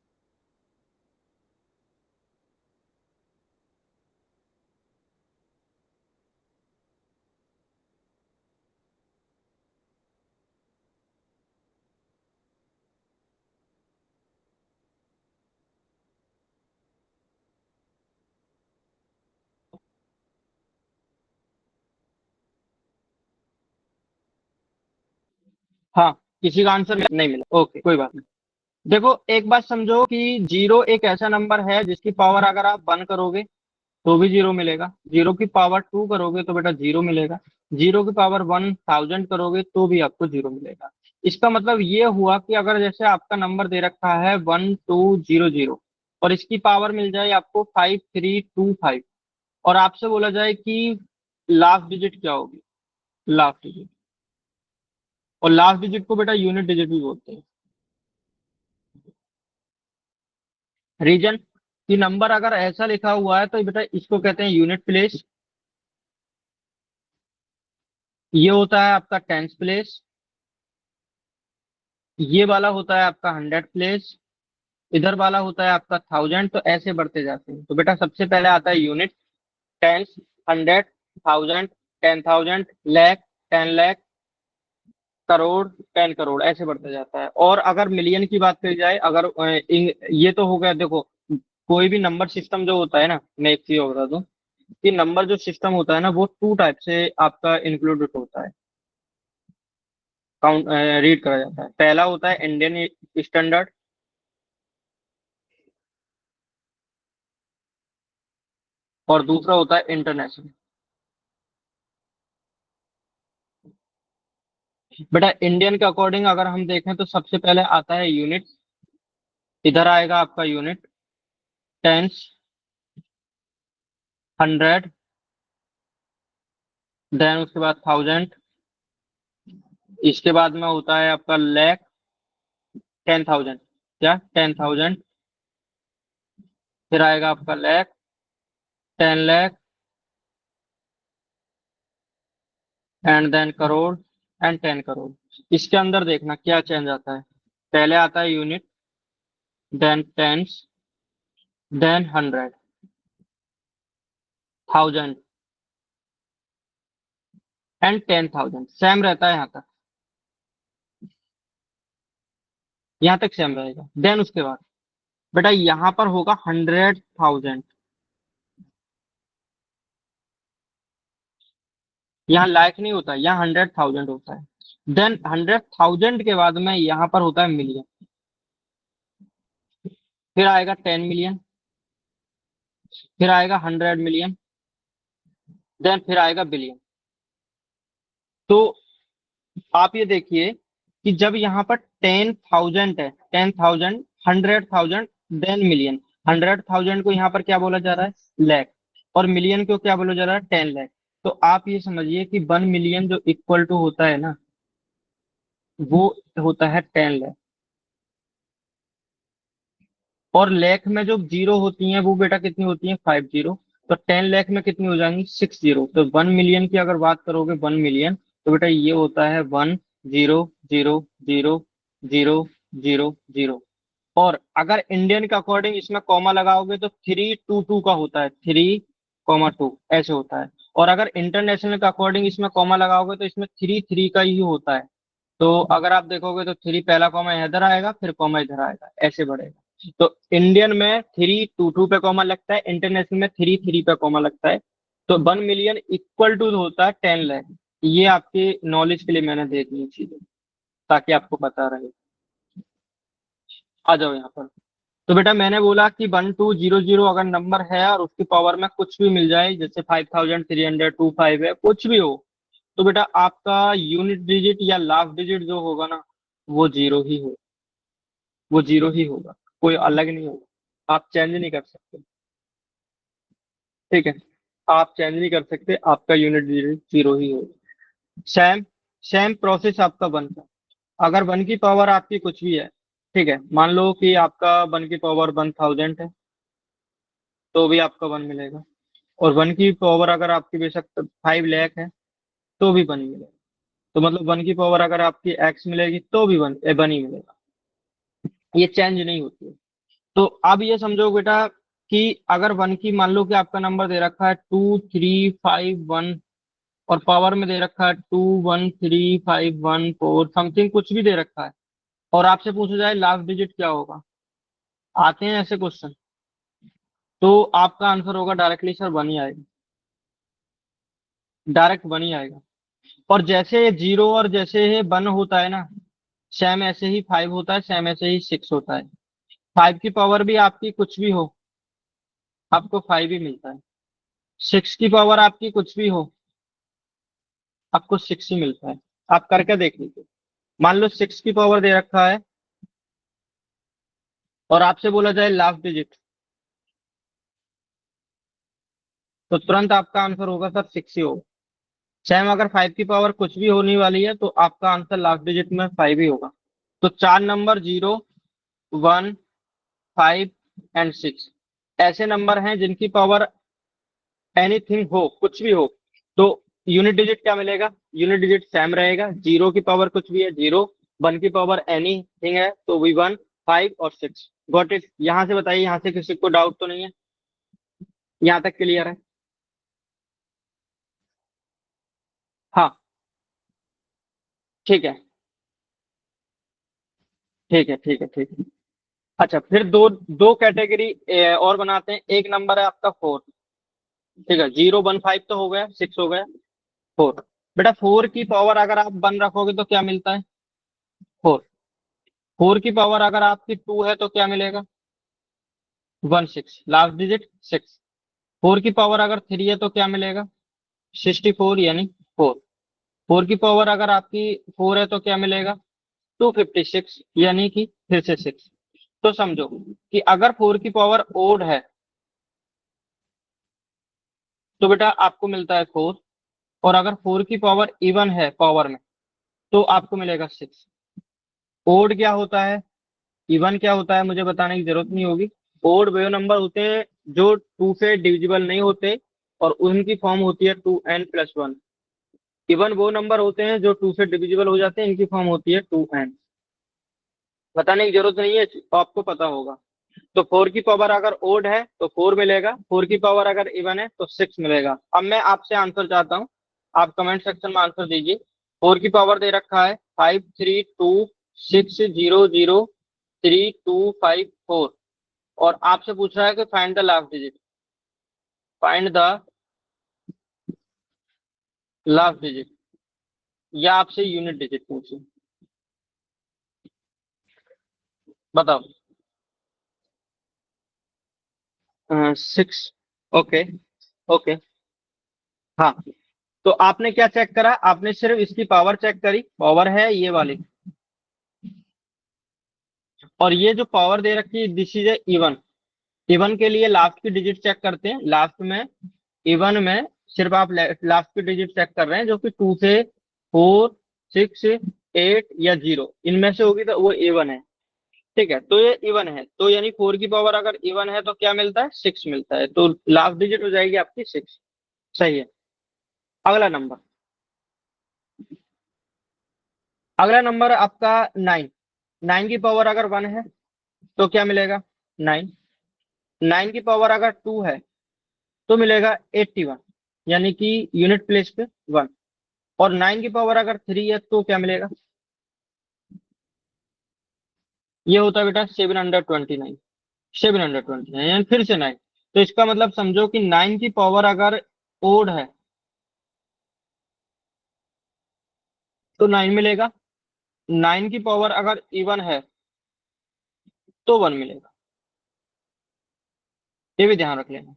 हाँ, किसी का आंसर नहीं मिला, ओके कोई बात नहीं। देखो एक बात समझो कि जीरो एक ऐसा नंबर है जिसकी पावर अगर आप वन करोगे तो भी जीरो मिलेगा, जीरो की पावर टू करोगे तो बेटा जीरो मिलेगा, जीरो की पावर 1000 करोगे तो भी आपको जीरो मिलेगा। इसका मतलब ये हुआ कि अगर जैसे आपका नंबर दे रखा है 1200 और इसकी पावर मिल जाए आपको 5325, और आपसे बोला जाए कि लास्ट डिजिट क्या होगी, लास्ट डिजिट, और लास्ट डिजिट को बेटा यूनिट डिजिट भी बोलते हैं। रीजन कि नंबर अगर ऐसा लिखा हुआ है तो बेटा इसको कहते हैं यूनिट प्लेस, ये होता है आपका टेंस प्लेस, ये वाला होता है आपका हंड्रेड प्लेस, इधर वाला होता है आपका थाउजेंड, तो ऐसे बढ़ते जाते हैं। तो बेटा सबसे पहले आता है unit, tens, hundred, thousand, 10,000, lakh, 10 lakh, crore, 10 crore, ऐसे बढ़ते जाता है। और अगर मिलियन की बात करी जाए, अगर ये तो हो गया देखो, कोई भी नंबर सिस्टम जो होता है ना, मैं एक चीज और बता दूं कि नंबर जो सिस्टम होता है ना वो टू टाइप से आपका इंक्लूडेड होता है, काउंट रीड करा जाता है। पहला होता है इंडियन स्टैंडर्ड, और दूसरा होता है इंटरनेशनल। बेटा इंडियन के अकॉर्डिंग अगर हम देखें तो सबसे पहले आता है यूनिट, इधर आएगा आपका यूनिट, टेंस, हंड्रेड, देन उसके बाद थाउजेंड, इसके बाद में होता है आपका लैख, 10,000, क्या 10,000, फिर आएगा आपका lakh, 10 lakh, and then crore, and 10 crore. इसके अंदर देखना क्या चेंज आता है, पहले आता है unit, then tens, then hundred, thousand, and 10,000, same रहता है यहाँ तक, यहाँ तक सेम रहेगा। देन उसके बाद बेटा यहाँ पर होगा 100,000, यहाँ लाख नहीं होता, यहाँ 100,000 होता है। देन 100,000 के बाद में यहाँ पर होता है मिलियन, फिर आएगा 10 मिलियन, फिर आएगा 100 मिलियन, देन फिर आएगा बिलियन। तो आप ये देखिए कि जब यहाँ पर 10,000 है, 10,000, 100,000, देन मिलियन, 100,000 को यहाँ पर क्या बोला जा रहा है, लैख, और मिलियन को क्या बोला जा रहा है, 10 लाख। तो आप ये समझिए कि 1 मिलियन जो इक्वल टू होता है ना, वो होता है 10 लाख। और लैख में जो जीरो होती हैं वो बेटा कितनी होती हैं, 50। तो 10 लाख में कितनी हो जाएंगी, 60। तो 1 मिलियन की अगर बात करोगे, 1 मिलियन, तो बेटा ये होता है 1, 0, 0, 0, 0, 0। और अगर इंडियन के अकॉर्डिंग इसमें कॉमा लगाओगे तो 322 का होता है, 3,2 ऐसे होता है। और अगर इंटरनेशनल के अकॉर्डिंग इसमें कॉमा लगाओगे तो इसमें 3 3 का ही होता है। तो अगर आप देखोगे तो थ्री पहला कॉमा इधर आएगा, फिर कॉमा इधर आएगा, ऐसे बढ़ेगा। तो इंडियन में 322 पे कॉमा लगता है, इंटरनेशनल में 33 पे कॉमा लगता है। तो 1 मिलियन इक्वल टू होता है 10 लाख। ये आपके नॉलेज के लिए मैंने दे दी चीजें, ताकि आपको पता रहे। आ जाओ यहाँ पर। तो बेटा मैंने बोला कि 1200 अगर नंबर है और उसकी पावर में कुछ भी मिल जाए, जैसे 5,325 है, कुछ भी हो, तो बेटा आपका यूनिट डिजिट या लास्ट डिजिट जो होगा ना, वो जीरो ही हो, वो जीरो ही होगा, कोई अलग नहीं होगा, आप चेंज नहीं कर सकते। ठीक है, आप चेंज नहीं कर सकते, आपका यूनिट डिजिट जीरो ही होगा। सेम सेम प्रोसेस आपका वन का। अगर वन की पावर आपकी कुछ भी है, ठीक है, मान लो कि आपका वन की पावर 1000 है, तो भी आपका वन मिलेगा। और वन की पावर अगर आपकी बेशक 5 लाख है, तो भी वन ही मिलेगा। तो मतलब वन की पावर अगर आपकी एक्स मिलेगी तो भी वन ही मिलेगा, ये चेंज नहीं होती है। तो अब ये समझो बेटा कि अगर वन की मान लो कि आपका नंबर दे रखा है 2351, और पावर में दे रखा है 213514 समथिंग कुछ भी दे रखा है, और आपसे पूछा जाए लास्ट डिजिट क्या होगा, आते हैं ऐसे क्वेश्चन, तो आपका आंसर होगा डायरेक्टली सर वन ही आएगा, डायरेक्ट वन ही आएगा। और जैसे ये जीरो और जैसे ये वन होता है ना, सेम ऐसे ही फाइव होता है, सेम ऐसे ही सिक्स होता है। फाइव की पावर भी आपकी कुछ भी हो, आपको फाइव ही मिलता है। सिक्स की पावर आपकी कुछ भी हो, आपको सिक्स ही मिलता है। आप करके देख लीजिए। मान लो सिक्स की पावर दे रखा है, और आपसे बोला जाए लास्ट डिजिट, तो तुरंत आपका आंसर होगा सर सिक्स ही होगा। सेम अगर फाइव की पावर कुछ भी होने वाली है, तो आपका आंसर लास्ट डिजिट में फाइव ही होगा। तो चार number, zero, one, five and six, ऐसे नंबर हैं जिनकी पावर एनीथिंग हो, कुछ भी हो, तो यूनिट डिजिट क्या मिलेगा, यूनिट डिजिट सेम रहेगा। जीरो की पावर कुछ भी है, जीरो। वन की पावर एनीथिंग है, तो वी वन, फाइव और सिक्स। Got it. यहां से बताइए, यहां से किसी को डाउट तो नहीं है, यहां तक क्लियर है? हाँ, ठीक है, ठीक है, ठीक है, ठीक है। अच्छा, फिर दो दो कैटेगरी और बनाते हैं। एक नंबर है आपका फोर। ठीक है, जीरो वन फाइव तो हो गया, सिक्स हो गया, फोर। बेटा फोर की पावर अगर आप वन रखोगे तो क्या मिलता है, फोर। फोर की पावर अगर आपकी टू है तो क्या मिलेगा, one, six, last digit six. Four की पावर अगर थ्री है तो क्या मिलेगा, 64 यानी फोर। फोर की पावर अगर आपकी फोर है तो क्या मिलेगा, 256 यानी कि फिर से सिक्स। तो समझो कि अगर फोर की पावर ओड है, तो बेटा आपको मिलता है फोर। और अगर फोर की पावर इवन है पावर में, तो आपको मिलेगा सिक्स। ओड क्या होता है, इवन क्या होता है, मुझे बताने की जरूरत नहीं होगी। ओड वे नंबर होते हैं जो टू से डिविजिबल नहीं होते, और उनकी फॉर्म होती है 2n+1। इवन वो नंबर होते हैं जो टू से डिविजिबल हो जाते हैं, इनकी फॉर्म होती है 2n। बताने की जरूरत नहीं है, तो आपको पता होगा। तो फोर की पावर अगर ओड है तो फोर मिलेगा, फोर की पावर अगर इवन है तो सिक्स मिलेगा। अब मैं आपसे आंसर चाहता हूँ, आप कमेंट सेक्शन में आंसर दीजिए। फोर की पावर दे रखा है 53260324, और आपसे पूछ रहा है कि find the last digit. Find the last digit, या आपसे यूनिट डिजिट पूछे, बताओ। Six, okay, okay. हाँ, तो आपने क्या चेक करा, आपने सिर्फ इसकी पावर चेक करी, पावर है ये वाली। और ये जो पावर दे रखी है this is a even. Even के लिए लास्ट की डिजिट चेक करते हैं, लास्ट में, इवन में सिर्फ आप लास्ट की डिजिट चेक कर रहे हैं, जो कि टू से फोर, सिक्स, एट या जीरो, इनमें से होगी तो वो इवन है। ठीक है, तो ये इवन है, तो यानी फोर की पावर अगर इवन है तो क्या मिलता है, सिक्स मिलता है, तो लास्ट डिजिट हो जाएगी आपकी सिक्स। सही है। अगला नंबर, अगला नंबर आपका नाइन। नाइन की पावर अगर वन है तो क्या मिलेगा, नाइन। नाइन की पावर अगर टू है तो मिलेगा 81, यानी कि यूनिट प्लेस पे वन। और नाइन की पावर अगर थ्री है तो क्या मिलेगा, ये होता है बेटा 729। 729 यानी फिर से नाइन। तो इसका मतलब समझो कि नाइन की पावर अगर ओड है तो नाइन मिलेगा। नाइन की पावर अगर इवन है तो वन मिलेगा, ये भी ध्यान रख लेना।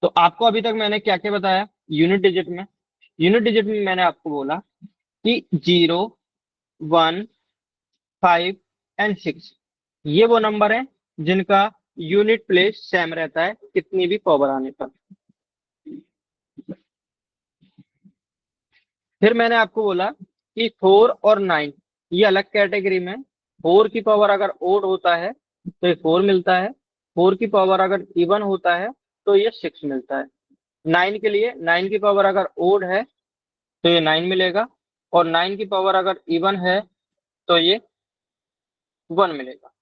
तो आपको अभी तक मैंने क्या क्या बताया यूनिट डिजिट में। यूनिट डिजिट में मैंने आपको बोला कि जीरो, वन, 5 एंड 6 ये वो नंबर है जिनका यूनिट प्लेस सेम रहता है कितनी भी पावर आने पर। फिर मैंने आपको बोला कि 4 और 9 ये अलग कैटेगरी में। 4 की पावर अगर ओड होता है तो ये 4 मिलता है। 4 की पावर अगर इवन होता है तो ये 6 मिलता है। 9 के लिए 9 की पावर अगर ओड है तो ये 9 मिलेगा, और 9 की पावर अगर इवन है तो ये 1 मिलेगा।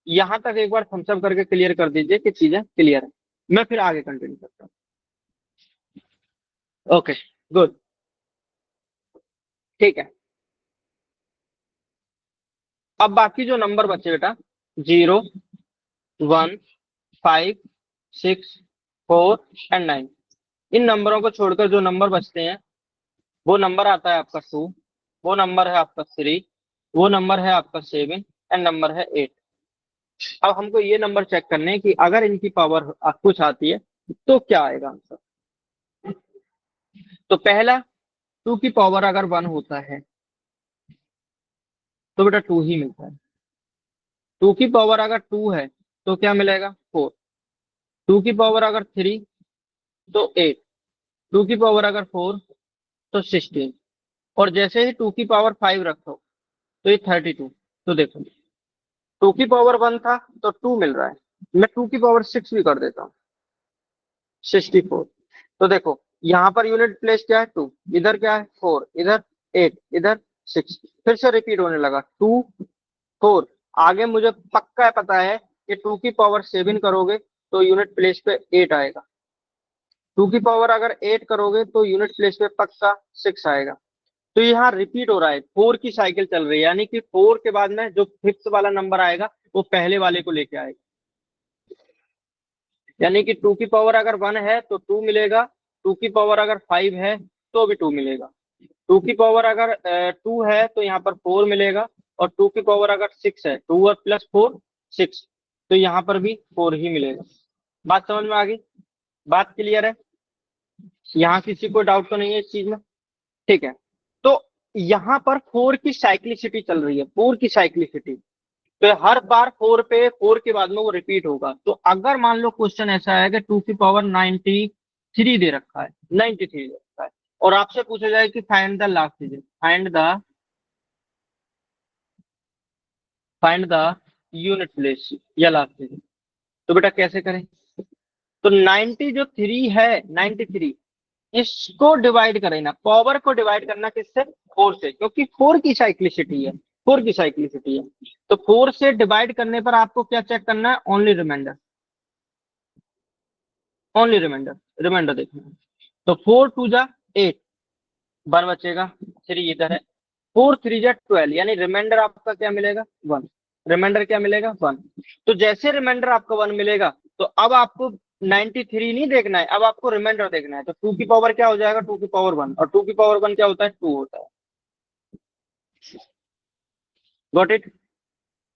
यहां तक एक बार थम्सअप करके क्लियर कर दीजिए कि चीजें क्लियर है। मैं फिर आगे कंटिन्यू करता हूँ। ओके, गुड, ठीक है। अब बाकी जो नंबर बचे बेटा, 0, 1, 5, 6, 4 एंड 9, इन नंबरों को छोड़कर जो नंबर बचते हैं वो नंबर आता है आपका 2, वो नंबर है आपका 3, वो नंबर है आपका 7 एंड नंबर है 8। अब हमको ये नंबर चेक करने हैं कि अगर इनकी पावर कुछ आती है तो क्या आएगा आंसर। तो पहला, 2 की पावर अगर 1 होता है तो बेटा 2 ही मिलता है। 2 की पावर अगर 2 है तो क्या मिलेगा, 4। 2 की पावर अगर 3 तो 8। 2 की पावर अगर 4 तो 16। और जैसे ही 2 की पावर 5 रखो तो ये 32। तो देखो, 2 की पावर 1 था तो 2 मिल रहा है। मैं 2 की पावर 6 भी कर देता हूँ, 64। तो देखो यहाँ पर यूनिट प्लेस क्या है, 2, इधर क्या है 4, इधर 8, इधर 6। फिर से रिपीट होने लगा, 2 4। आगे मुझे पक्का है, पता है कि 2 की पावर 7 करोगे तो यूनिट प्लेस पे 8 आएगा। 2 की पावर अगर 8 करोगे तो यूनिट प्लेस पे पक्का 6 आएगा। तो यहाँ रिपीट हो रहा है, 4 की साइकिल चल रही है, यानी कि 4 के बाद में जो फिफ्थ वाला नंबर आएगा वो पहले वाले को लेके आएगा। यानी कि 2 की पावर अगर 1 है तो 2 मिलेगा, 2 की पावर अगर 5 है तो भी 2 मिलेगा, 2 की पावर अगर 2 है तो यहाँ पर 4 मिलेगा, और 2 की पावर अगर 6 है, 2 और प्लस 4 6, तो यहाँ पर भी 4 ही मिलेगा। बात समझ में आ गई? बात क्लियर है? यहाँ किसी को डाउट तो नहीं है इस चीज में? ठीक है। तो यहाँ पर 4 की साइक्लिसिटी चल रही है, 4 की साइक्लिसिटी। तो हर बार 4 पे 4 के बाद में वो रिपीट होगा। तो अगर मान लो क्वेश्चन ऐसा है कि 2 की पावर 93 दे रखा है, 93 दे रखा है, और आपसे पूछा जाए कि find the last digit, find the unit place या लास्ट डिजिट, तो बेटा कैसे करें? तो 90 जो 3 है, 93, इसको डिवाइड करें ना, पावर को डिवाइड करना किससे, 4 से, क्योंकि 4 की साइक्लिसिटी है, 4 की साइक्लिसिटी है। तो 4 से डिवाइड करने पर आपको क्या चेक करना है, only remainder, only remainder, remainder देखना है। तो 4 2 जा 8, 1 बचेगा, 3 इधर है, 4 3 जा 12, यानी रिमाइंडर आपका क्या मिलेगा, 1। रिमाइंडर क्या मिलेगा, 1। तो जैसे रिमाइंडर आपका 1 मिलेगा तो अब आपको 93 नहीं देखना है, अब आपको रिमाइंडर देखना है। तो 2 की पावर क्या हो जाएगा, 2 की पावर 1, और 2 की पावर 1 क्या होता है, 2 होता है। Got it?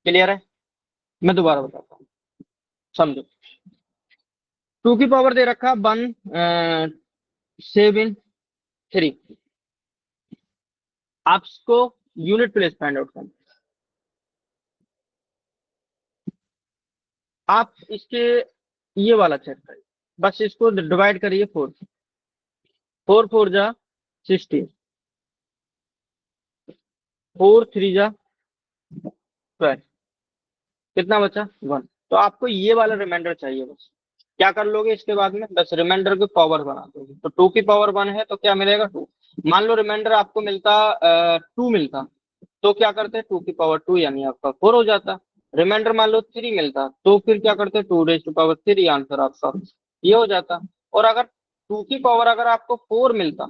क्लियर है? मैं दोबारा बताता हूँ, समझो। 2 की पावर दे रखा 1 7 3, आप इसको यूनिट प्लेस फाइंड आउट करना। आप इसके ये वाला चेक करिए, बस इसको डिवाइड करिए 4 से। 4 4 जा 16, 4 3 जा 12, कितना बचा, 1। तो आपको ये वाला रिमाइंडर चाहिए बस। क्या कर लोगे इसके बाद में, बस रिमाइंडर की पावर बना दोगे। तो 2 की पावर 1 है तो क्या मिलेगा, 2। मान लो रिमाइंडर आपको मिलता 2 मिलता, तो क्या करते, 2 की पावर 2 यानी आपका 4 हो जाता। रिमाइंडर मान लो 3 मिलता तो फिर क्या करते, 2 रेज़ टू पावर 3, आंसर आपका ये हो जाता। और अगर 2 की पावर अगर आपको 4 मिलता,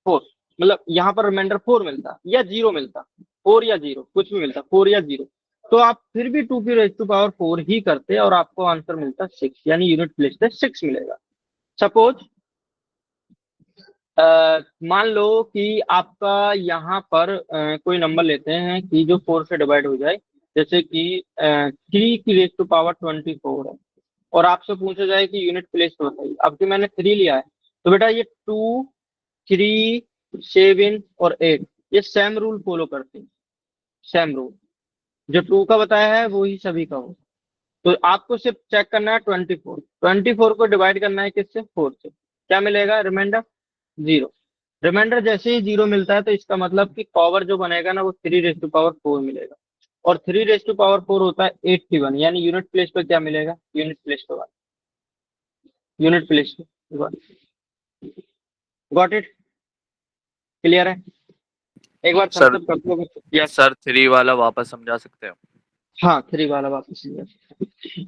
4 मतलब यहाँ पर रिमाइंडर 4 मिलता या 0 मिलता, 4 या 0 कुछ भी मिलता, 4 या 0, तो आप फिर भी 2 की रेज़ टू पावर 4 ही करते और आपको आंसर मिलता 6, यानी यूनिट प्लेस पे 6 मिलेगा। सपोज मान लो कि आपका यहाँ पर कोई नंबर लेते हैं कि जो 4 से डिवाइड हो जाए, जैसे कि 3 की रेज़ टू पावर 24 है, और आपसे पूछा जाए कि यूनिट प्लेस तो बताइए। अब कि मैंने 3 लिया है तो बेटा ये 2 3 7 और 8 ये सेम रूल फॉलो करते हैं, सेम रूल। जो टू का बताया है वो ही सभी का हो। तो आपको सिर्फ चेक करना है 24, 24 को डिवाइड करना है किससे, 4 से, क्या मिलेगा रिमाइंडर, जीरो। रिमाइंडर जैसे ही जीरो मिलता है तो इसका मतलब कि पावर जो बनेगा ना वो 3 रेज टू पावर 4 मिलेगा। और 3 रेज टू पावर 4 होता है 81, यानी यूनिट प्लेस पे क्या मिलेगा, यूनिट प्लेस पे 1, यूनिट प्लेस पे 1। गॉट इट, क्लियर है? एक बार सर, थम्स अप कर दो। यस। सर 3 वाला वापस समझा सकते हो? हाँ, थ्री वाला वापस लिया।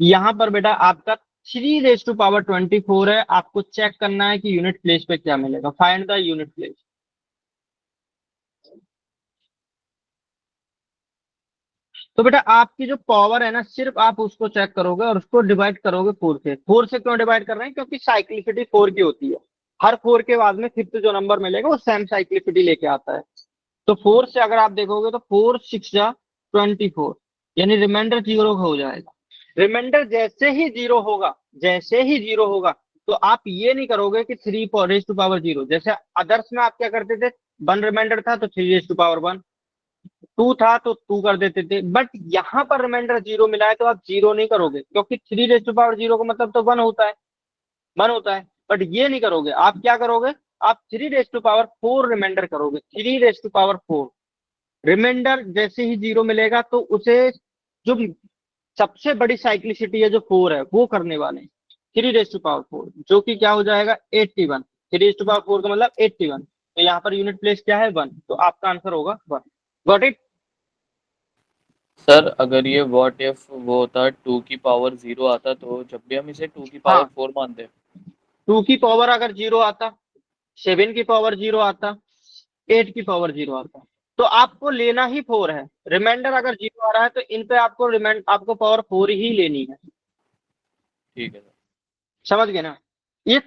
यहाँ पर बेटा आपका 3 रेज टू पावर 24 है, आपको चेक करना है कि यूनिट प्लेस पे क्या मिलेगा, फाइंड द यूनिट प्लेस। तो बेटा आपकी जो पावर है ना, सिर्फ आप उसको चेक करोगे और उसको डिवाइड करोगे 4 से। 4 से क्यों डिवाइड कर रहे हैं, क्योंकि साइक्लिसिटी 4 की होती है। हर 4 के बाद में फिफ्थ जो नंबर मिलेगा वो सेम साइक्लिसिटी लेके आता है। तो 4 से अगर आप देखोगे तो 4 6 जा 24, यानी रिमाइंडर जीरो हो जाएगा। रिमाइंडर जैसे ही जीरो होगा, तो आप ये नहीं करोगे कि 3 रेज टू पावर 0, जैसे अदर्स में आप क्या करते थे, 1 रिमाइंडर था तो 3 रेज टू पावर 1, 2 था तो 2 कर देते थे। बट यहाँ पर रिमाइंडर जीरो मिला है तो आप जीरो नहीं करोगे, क्योंकि 3 रेज टू पावर 0 का मतलब तो 1 होता है, 1 होता है। बट ये नहीं करोगे, आप क्या करोगे, आप 3 रेज टू पावर 4 रिमाइंडर करोगे, 3 रेज टू पावर 4। रिमाइंडर जैसे ही जीरो मिलेगा तो उसे, जो सबसे बड़ी साइक्लिसिटी है जो 4 है वो करने वाले हैं, 3 रेज टू पावर 4, जो कि क्या हो जाएगा 81। 3 रेज टू पावर 4 का मतलब 81, तो यहाँ पर यूनिट प्लेस क्या है 1, तो आपका आंसर होगा 1। Got it? सर अगर ये व्हाट इफ वो होता 2 की पावर 0 आता, तो जब भी हम इसे 2 की पावर हाँ, 4 मानते। 2 की पावर अगर जीरो आता, 7 की पावर जीरो आता, 8 की पावर जीरो आता, तो आपको लेना ही 4 है। रिमाइंडर अगर जीरो आ रहा है तो इन पे आपको रिमाइंड आपको पावर 4 ही लेनी है। ठीक है सर। समझ गए ना? ये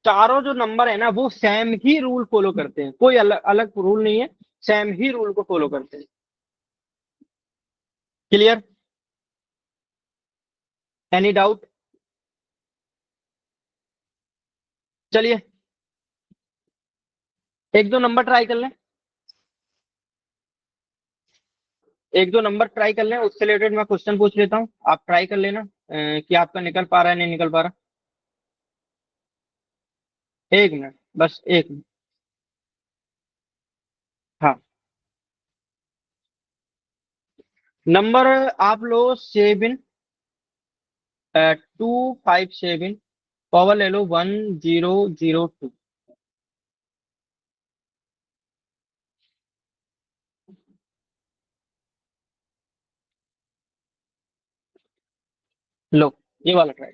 चारों जो नंबर है ना वो सेम ही रूल फॉलो करते हैं, कोई अलग अलग रूल नहीं है, सेम ही रूल को फॉलो करते हैं। क्लियर? Any doubt? चलिए एक दो नंबर ट्राई कर लें, एक दो नंबर ट्राई कर लें, उससे रिलेटेड मैं क्वेश्चन पूछ लेता हूँ, आप ट्राई कर लेना कि आपका निकल पा रहा है नहीं निकल पा रहा। 1 मिनट, बस 1 मिनट। हाँ, नंबर आप लो 7257, पावर ले लो 1002। लो, ये वाला ट्राई।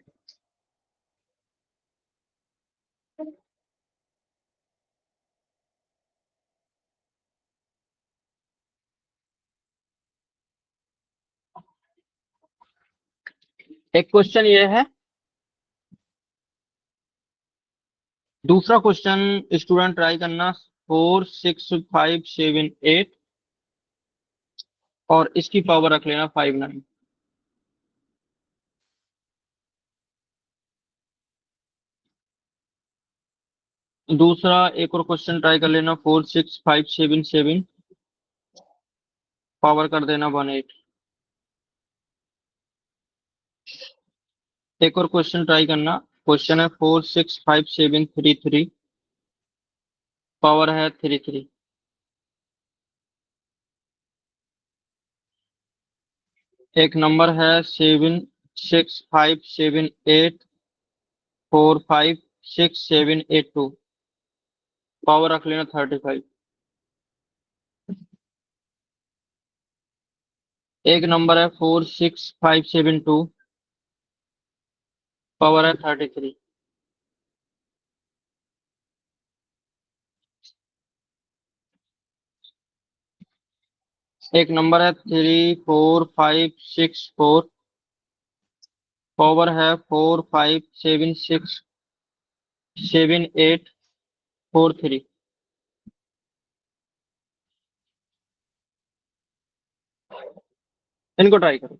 एक क्वेश्चन ये है, दूसरा क्वेश्चन स्टूडेंट ट्राई करना, 4 6 5 7 8, और इसकी पावर रख लेना 59। दूसरा एक और क्वेश्चन ट्राई कर लेना, 4 6 5 7 7, पावर कर देना 18। एक और क्वेश्चन ट्राई करना, क्वेश्चन है 4 6 5 7 3 3, पावर है 33। एक नंबर है 7 6 5 7 8 4 5 6 7 8 2, पावर रख लेना 35। एक नंबर है 4 6 5 7 2, पावर है 33। एक नंबर है 3 4 5 6 4, पावर है 4 5 7 6 7 8 4 3। इनको ट्राई करो।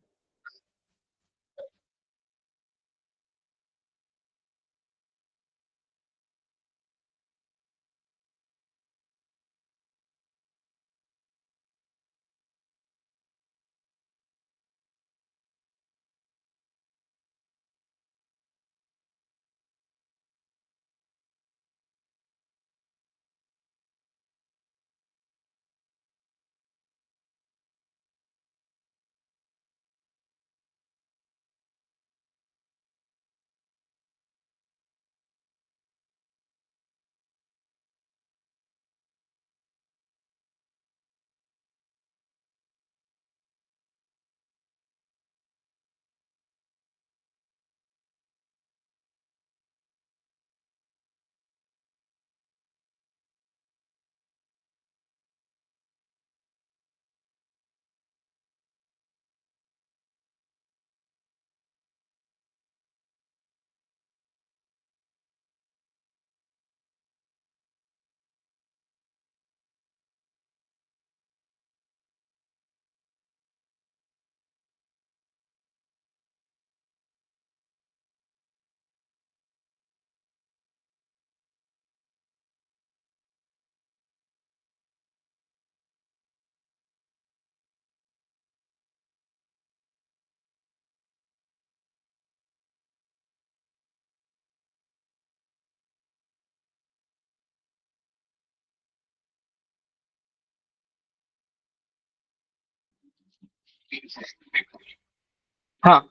हाँ,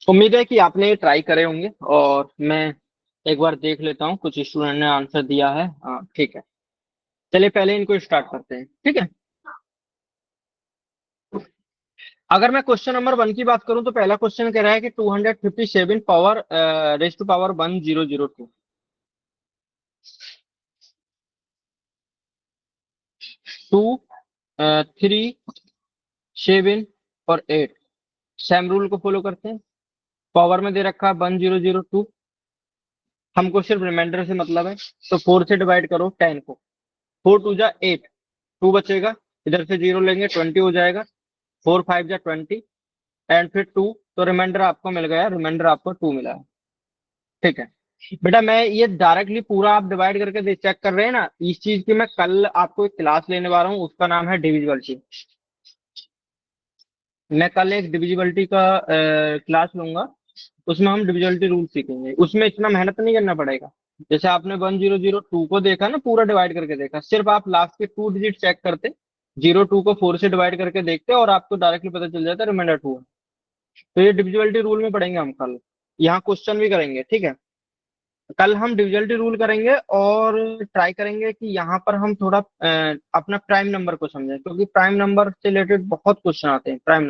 उम्मीद है कि आपने ये ट्राई करे होंगे, और मैं एक बार देख लेता हूँ, कुछ स्टूडेंट ने आंसर दिया है। हाँ ठीक है, चलिए पहले इनको स्टार्ट करते हैं, ठीक है। अगर मैं क्वेश्चन नंबर 1 की बात करूं तो पहला क्वेश्चन कह रहा है कि 257 पावर रेस टू पावर 1002, 2, 3, 7 और 8 सेम रूल को फॉलो करते हैं। पावर में दे रखा है 1002, हमको सिर्फ रिमाइंडर से मतलब है, तो 4 से डिवाइड करो 10 को। 4 2 जा 8, 2 बचेगा, इधर से 0 लेंगे 20 हो जाएगा। 4 5 जा 20 एंड फिर 2, तो रिमाइंडर आपको मिल गया, रिमाइंडर आपको 2 मिला है, ठीक है। बेटा मैं ये डायरेक्टली पूरा आप डिवाइड करके चेक कर रहे हैं ना, इस चीज की मैं कल आपको एक क्लास लेने वाला हूँ, उसका नाम है डिविजिबिलिटी। मैं कल एक डिविजिबिलिटी का क्लास लूंगा, उसमें हम डिविजिबिलिटी रूल सीखेंगे, उसमें इतना मेहनत नहीं करना पड़ेगा। जैसे आपने 1002 को देखा ना, पूरा डिवाइड करके देखा, सिर्फ आप लास्ट के 2 डिजिट चेक करते, 02 को 4 से डिवाइड करके देखते, और आपको डायरेक्टली पता चल जाता रिमाइंडर 2 है। तो ये डिविजिबिलिटी रूल में पढ़ेंगे हम कल, यहाँ क्वेश्चन भी करेंगे, ठीक है। कल हम डिविजिबिलिटी रूल करेंगे, और ट्राई करेंगे कि यहाँ पर हम थोड़ा अपना प्राइम नंबर को समझें, क्योंकि प्राइम नंबर से रिलेटेड बहुत क्वेश्चन आते हैं। प्राइम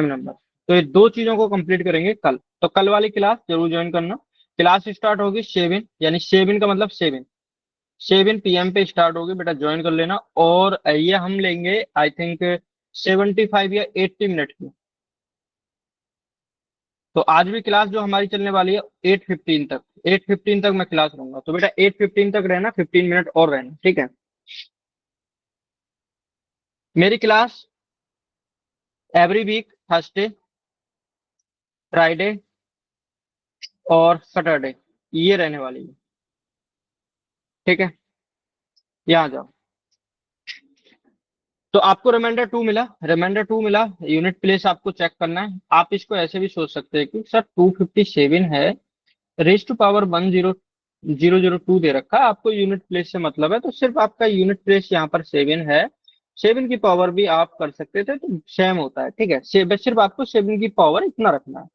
नंबर, तो ये दो चीजों को कंप्लीट करेंगे कल, तो कल वाली क्लास जरूर ज्वाइन करना। क्लास स्टार्ट होगी 7, यानी 7 का मतलब 7 PM पे स्टार्ट होगी, बेटा ज्वाइन कर लेना। और ये हम लेंगे आई थिंक 75 या 80 मिनट की। तो आज भी क्लास जो हमारी चलने वाली है 8:15 तक, 8:15 तक मैं क्लास लूंगा, तो बेटा 8:15 तक रहना, 15 मिनट और रहना, ठीक है। मेरी class every week Thursday, Friday और सैटरडे ये रहने वाली है, ठीक है। यहाँ जाओ, तो आपको रिमाइंडर टू मिला, यूनिट प्लेस आपको चेक करना है। आप इसको ऐसे भी सोच सकते हैं कि सर 257 है, रेज टू पावर 1002 दे रखा है, आपको यूनिट प्लेस से मतलब है, तो सिर्फ आपका यूनिट प्लेस यहाँ पर 7 है। 7 की पावर भी आप कर सकते थे, तो सेम होता है, ठीक है। सिर्फ आपको 7 की पावर इतना रखना है।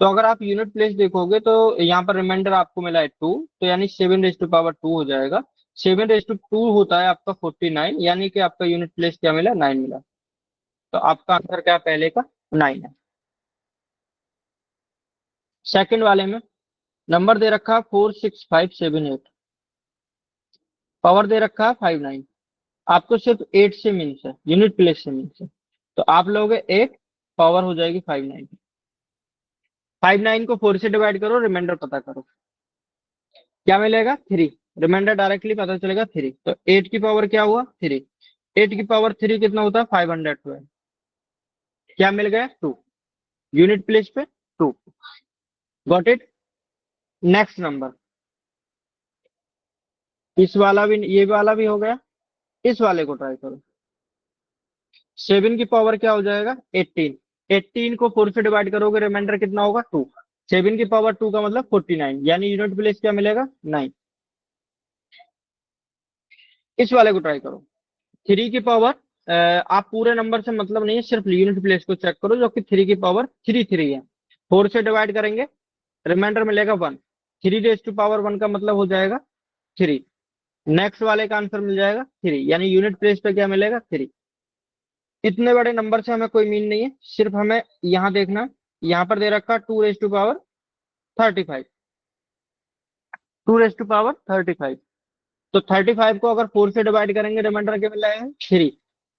तो अगर आप यूनिट प्लेस देखोगे तो यहाँ पर रिमाइंडर आपको मिला है 2, तो यानी 7 रेज टू पावर 2 हो जाएगा। 7 रेज टू 2 होता है आपका 49, यानी कि आपका यूनिट प्लेस क्या मिला, 9 मिला। तो आपका आंसर क्या है, पहले का 9 है। सेकंड वाले में नंबर दे रखा है 46578, पावर दे रखा है 59, आपको सिर्फ 8 से मीन्स है, यूनिट प्लेस से मीन्स है। तो आप लोगे 8, पावर हो जाएगी 59। 59 को 4 से डिवाइड करो, रिमाइंडर पता करो, क्या मिलेगा 3, रिमाइंडर डायरेक्टली पता चलेगा 3। तो 8 की पावर क्या हुआ 3, 8 की पावर 3 कितना होता है 512, क्या मिल गया 2, यूनिट प्लेस पे 2। Got it. नेक्स्ट नंबर, इस वाला भी, ये वाला भी हो गया, इस वाले को ट्राई करो। 7 की पावर क्या हो जाएगा 18, 18 को 4 से डिवाइड करोगे, रिमाइंडर कितना होगा 2। 7 की पावर 2 का मतलब 49, यानी यूनिट प्लेस क्या मिलेगा 9। इस वाले को ट्राई करो। 3 की पावर, आप पूरे नंबर से मतलब नहीं है, सिर्फ यूनिट प्लेस को चेक करो, जो कि 3 की पावर 3 है। 4 से डिवाइड करेंगे, रिमाइंडर मिलेगा 1। 3 रेज टू पावर 1 का मतलब हो जाएगा 3। नेक्स्ट वाले का आंसर मिल जाएगा 3, यानी यूनिट प्लेस पे क्या मिलेगा 3। इतने बड़े नंबर से हमें कोई मीन नहीं है, सिर्फ हमें यहाँ देखना है। यहाँ पर दे रखा 2 raise to power 35, 2 raise to power 35। तो 35 को अगर 4 से डिवाइड करेंगे, रिमाइंडर क्या मिला है 3।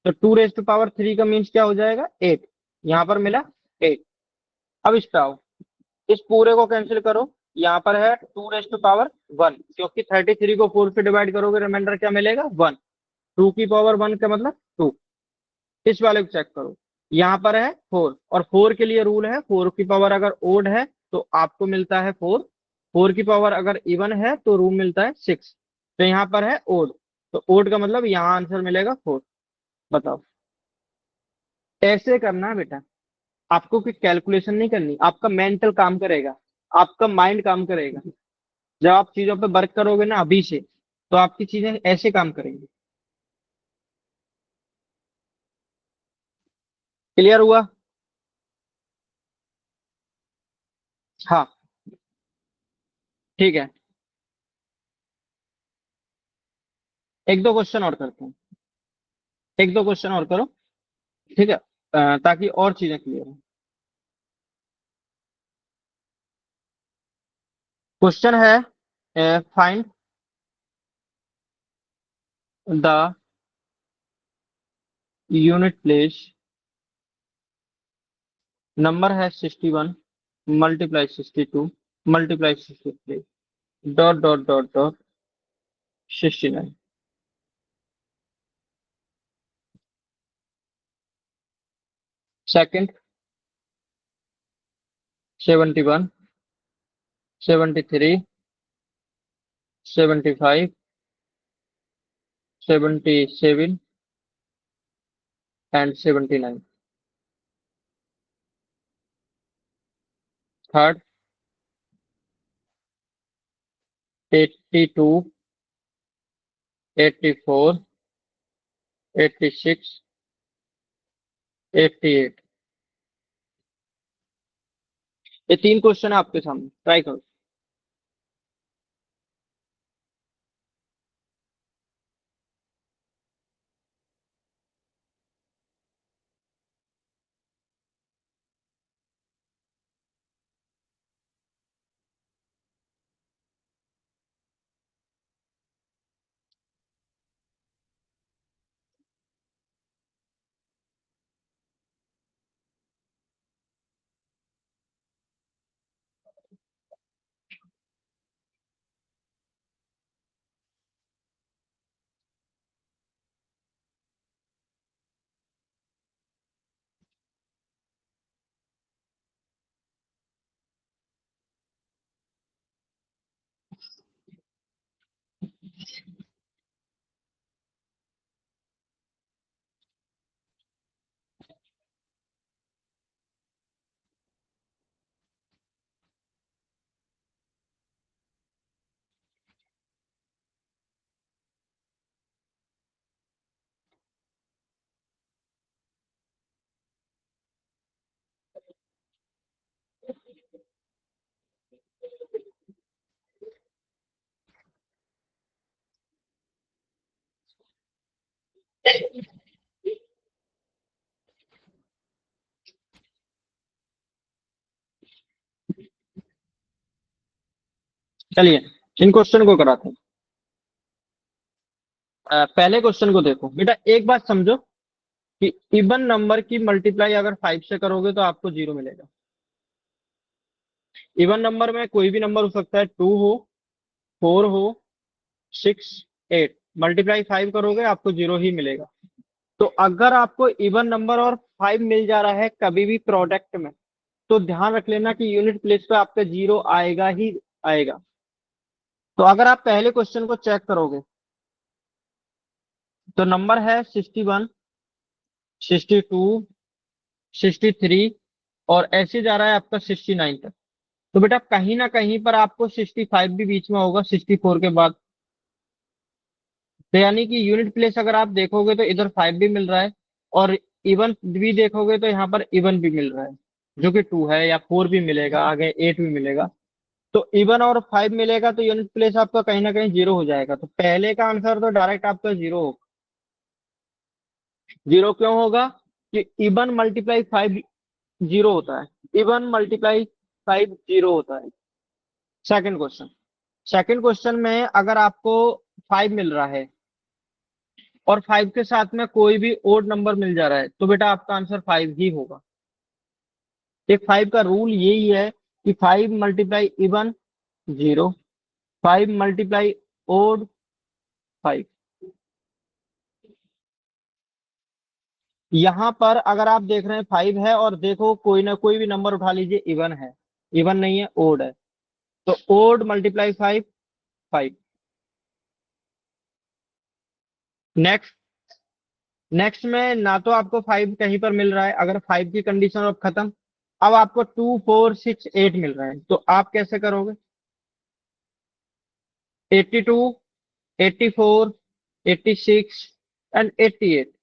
तो 2 रेज टू पावर 3 का मीन्स क्या हो जाएगा 8, यहाँ पर मिला 8। अब इस पे आओ, इस पूरे को कैंसिल करो, यहाँ पर है 2 रेज टू पावर 1, क्योंकि 33 को 4 से डिवाइड करोगे, रिमाइंडर क्या मिलेगा 1। 2 की पावर 1 का मतलब 2। इस वाले को चेक करो, यहाँ पर है 4, और 4 के लिए रूल है 4 की पावर अगर ओड है तो आपको मिलता है 4, 4 की पावर अगर इवन है तो रूल मिलता है 6। तो यहाँ पर है ओड, तो ओड का मतलब यहाँ आंसर मिलेगा 4। बताओ, ऐसे करना है बेटा, आपको कोई कैलकुलेशन नहीं करनी, आपका मेंटल काम करेगा, आपका माइंड काम करेगा। जब आप चीजों पे वर्क करोगे ना अभी से, तो आपकी चीजें ऐसे काम करेंगी। क्लियर हुआ? हाँ, ठीक है। एक दो क्वेश्चन और करते हैं। एक दो क्वेश्चन और करो। ठीक है, ताकि और चीजें क्लियर हो। क्वेश्चन है, find the unit place. Number है 61 multiply 62 multiply 63 dot dot dot dot 69। Second, 71, 73, 75, 77 and 79। Third, 82, 84, 86, 88। ये तीन क्वेश्चन है आपके सामने, ट्राई करो। चलिए, इन क्वेश्चन को कराते हैं। पहले क्वेश्चन को देखो बेटा, एक बात समझो कि इवन नंबर की मल्टीप्लाई अगर 5 से करोगे तो आपको 0 मिलेगा। इवन नंबर में कोई भी नंबर हो सकता है, 2 हो, 4 हो, 6, 8। मल्टीप्लाई 5 करोगे आपको 0 ही मिलेगा। तो अगर आपको इवन नंबर और 5 मिल जा रहा है कभी भी प्रोडक्ट में, तो ध्यान रख लेना कि यूनिट प्लेस पे आपका 0 आएगा ही आएगा। तो अगर आप पहले क्वेश्चन को चेक करोगे तो नंबर है 61, 62, 63 और ऐसे जा रहा है आपका 69 तक। तो बेटा कहीं ना कहीं पर आपको 65 भी बीच में होगा 64 के बाद। तो यानी कि यूनिट प्लेस अगर आप देखोगे तो इधर 5 भी मिल रहा है, और इवन भी देखोगे तो यहाँ पर इवन भी मिल रहा है, जो कि 2 है, या 4 भी मिलेगा, आगे 8 भी मिलेगा। तो इवन और 5 मिलेगा तो यूनिट प्लेस आपका कहीं ना कहीं 0 हो जाएगा। तो पहले का आंसर तो डायरेक्ट आपका 0 होगा। 0 क्यों होगा? कि इवन मल्टीप्लाई 5 0 होता है। इवन मल्टीप्लाई 5 0 होता है। Second question. सेकंड क्वेश्चन में अगर आपको 5 मिल रहा है और 5 के साथ में कोई भी ओड नंबर मिल जा रहा है, तो बेटा आपका आंसर 5 ही होगा। एक 5 का रूल यही है कि 5 मल्टीप्लाई इवन 0, 5 मल्टीप्लाई ओड 5। यहां पर अगर आप देख रहे हैं 5 है और देखो कोई ना कोई भी नंबर उठा लीजिए, इवन है, इवन नहीं है, ओड है। तो ओड मल्टीप्लाई 5, 5। नेक्स्ट। नेक्स्ट में ना तो आपको 5 कहीं पर मिल रहा है, अगर 5 की कंडीशन अब खत्म। अब आपको 2, 4, 6, 8 मिल रहा है, तो आप कैसे करोगे? 82, 84, 86 एंड 88।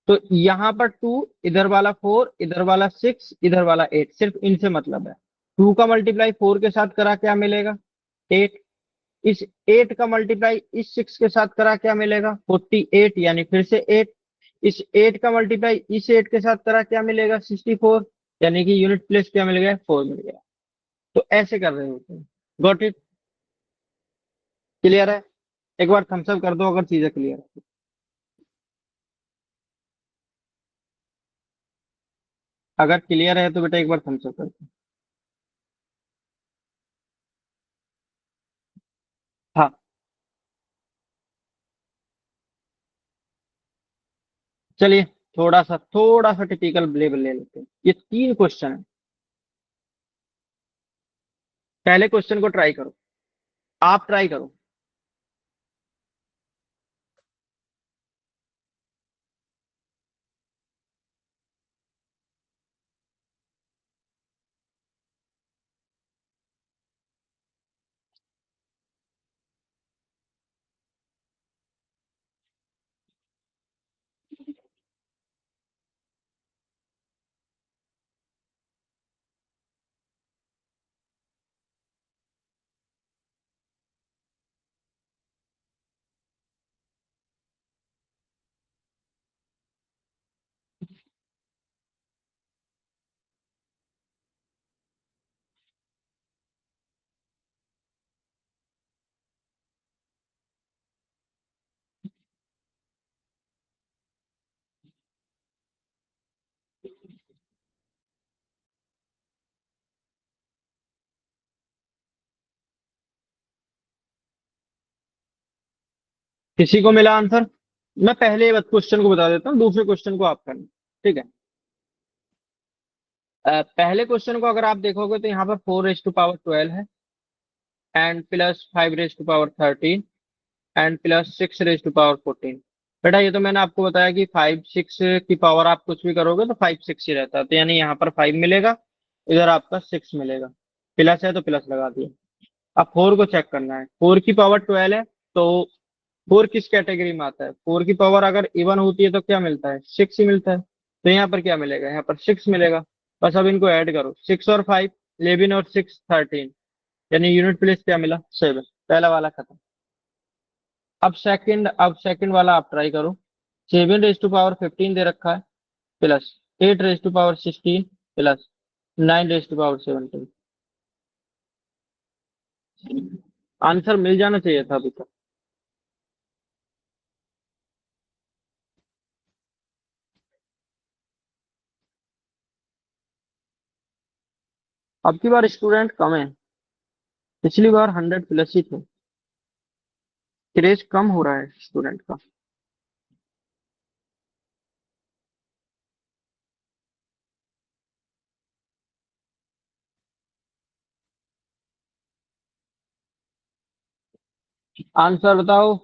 तो यहाँ पर 2, इधर वाला 4, इधर वाला 6, इधर वाला 8, सिर्फ इनसे मतलब है। 2 का मल्टीप्लाई 4 के साथ करा क्या मिलेगा? 8। इस 8 का मल्टीप्लाई इस 6 के साथ करा क्या मिलेगा? 48, यानी फिर से 8। इस 8 का मल्टीप्लाई इस 8 के साथ करा क्या मिलेगा? 64, यानी कि यूनिट प्लेस क्या मिल गया? 4 मिल गया। तो ऐसे कर रहे होते हैं। Got it? क्लियर है? एक बार थम्स अप कर दो अगर चीजें क्लियर है। अगर क्लियर है तो बेटा एक बार थम्स अप कर दो। हाँ, चलिए थोड़ा सा टिपिकल लेवल ले लेते हैं। ये 3 क्वेश्चन है। पहले क्वेश्चन को ट्राई करो, आप ट्राई करो। किसी को मिला आंसर? मैं पहले क्वेश्चन को बता देता हूँ, दूसरे क्वेश्चन को आप करना। ठीक है। पहले क्वेश्चन को अगर आप देखोगे तो यहाँ पर 4 रेज टू पावर 12 है, and plus 5 raise to power 13, and plus 6 raise to power 14। बेटा ये तो मैंने आपको बताया कि 5 6 की पावर आप कुछ भी करोगे तो 5 6 ही रहता है, तो यानी यहाँ पर 5 मिलेगा, इधर आपका 6 मिलेगा। प्लस है तो प्लस लगा दिया। अब 4 को चेक करना है। 4 की पावर 12 है, तो 4 किस कैटेगरी में आता है? 4 की पावर अगर इवन होती है तो क्या मिलता है? 6 ही मिलता है। तो यहाँ पर क्या मिलेगा? यहाँ पर 6 मिलेगा। बस अब इनको ऐड करो, 6 और 5, 11 और 6 13, यानी यूनिट प्लेस क्या मिला? 7। पहला वाला खत्म। अब सेकंड वाला आप ट्राई करो। 7 रेज टू पावर 15 दे रखा है, plus 8 raise to power 16, plus 9 raise to power 17। Answer मिल जाना चाहिए था अभी तक। अब की बार स्टूडेंट कम है, पिछली बार 100 प्लस ही थे। क्रेज कम हो रहा है स्टूडेंट का। आंसर बताओ।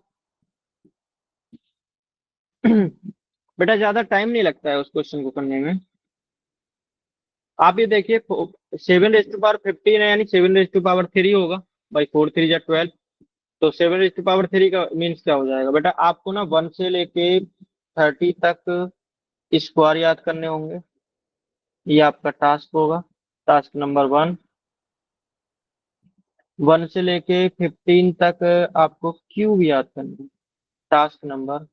बेटा ज्यादा टाइम नहीं लगता है उस क्वेश्चन को करने में। आप ये देखिए, 7 रेज टू पावर 15 है, यानी 7 रेज टू पावर 3 होगा। भाई 4 3 जा 12। तो 7 रेज टू पावर 3 का मीन्स क्या हो जाएगा? बेटा आपको ना 1 से लेके 30 तक स्क्वायर याद करने होंगे। ये आपका टास्क होगा, टास्क नंबर 1। 1 से लेके 15 तक आपको क्यूब याद करना है, टास्क नंबर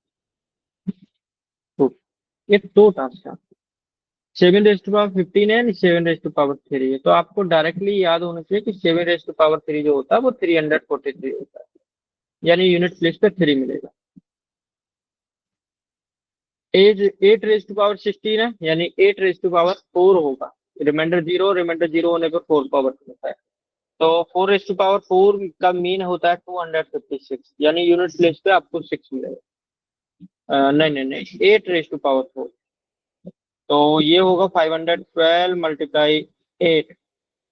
2। ये 2 टास्क है। 7 रेज टू पावर 15 है, 7 रेज टू पावर 3 है, तो आपको डायरेक्टली याद होना चाहिए कि 7 रेज टू पावर 3 जो होता है वो 343 होता है, यानी यूनिट प्लेस पे 3 मिलेगा। एज 8 रेज टू पावर 16 है, यानी 8 रेज टू पावर 4 होगा। रिमाइंडर 0 होने पर 4 पावर होता है। तो 4 रेज टू पावर 4 का मीन होता है 256, यानी यूनिट प्लेस पे आपको 6 मिलेगा। नहीं नहीं नहीं, 8 रेज टू पावर 4। तो ये होगा 512 × 8,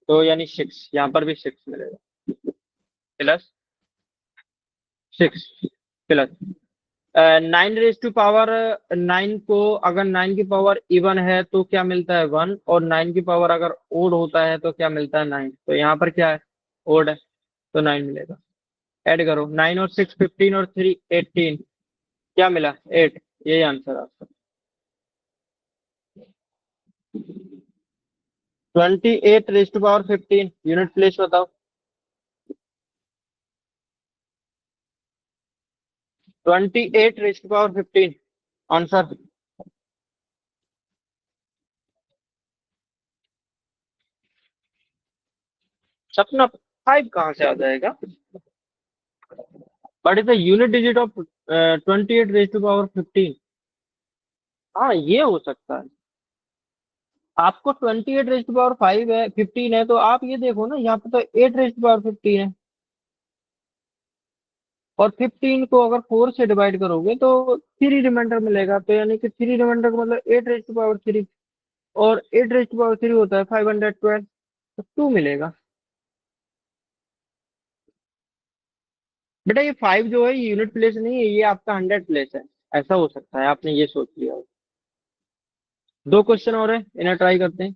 तो यानी 6, यहाँ पर भी 6 मिलेगा, +6, प्लस 9 रेज टू पावर 9 को, अगर 9 की पावर इवन है तो क्या मिलता है? 1। और 9 की पावर अगर ओड होता है तो क्या मिलता है? 9। तो यहाँ पर क्या है? ओड है, तो 9 मिलेगा। ऐड करो, 9 और 6 15 और 3 18, क्या मिला? 8। यही आंसर आपका। 28 raised to power 15 unit place बताओ। 28 raised to power 15 आंसर। सपना 5 कहाँ से आ जाएगा? But is the unit digit of 28 raised to power 15। हाँ ये हो सकता है। आपको 28 raised to power 5 है, 15 है, तो आप ये देखो ना, यहाँ पे तो 8 raised to power 15 है, और 15 को अगर 4 से डिवाइड करोगे तो 3 रिमाइंडर मिलेगा, तो यानी कि 3 रिमाइंडर का मतलब 8 raised to power 3, और 8 raised to power 3 होता है 512, तो 2 मिलेगा। बेटा ये 5 जो है ये यूनिट प्लेस नहीं है, ये आपका 100 प्लेस है। ऐसा हो सकता है, आपने ये सोच लिया हो। 2 क्वेश्चन और है, इन्हें ट्राई करते हैं।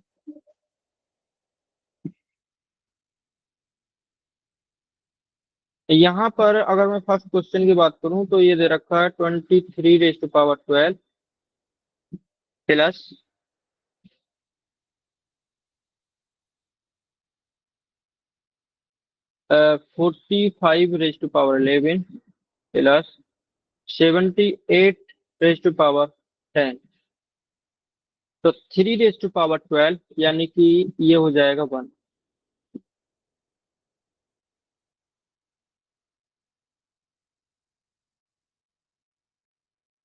यहाँ पर अगर मैं फर्स्ट क्वेश्चन की बात करूं तो ये दे रखा है 23 raised to power 12 plus 45 raised to power 11 plus 78 raised to power 10। तो 3 raised to power 12 यानी कि ये हो जाएगा 1।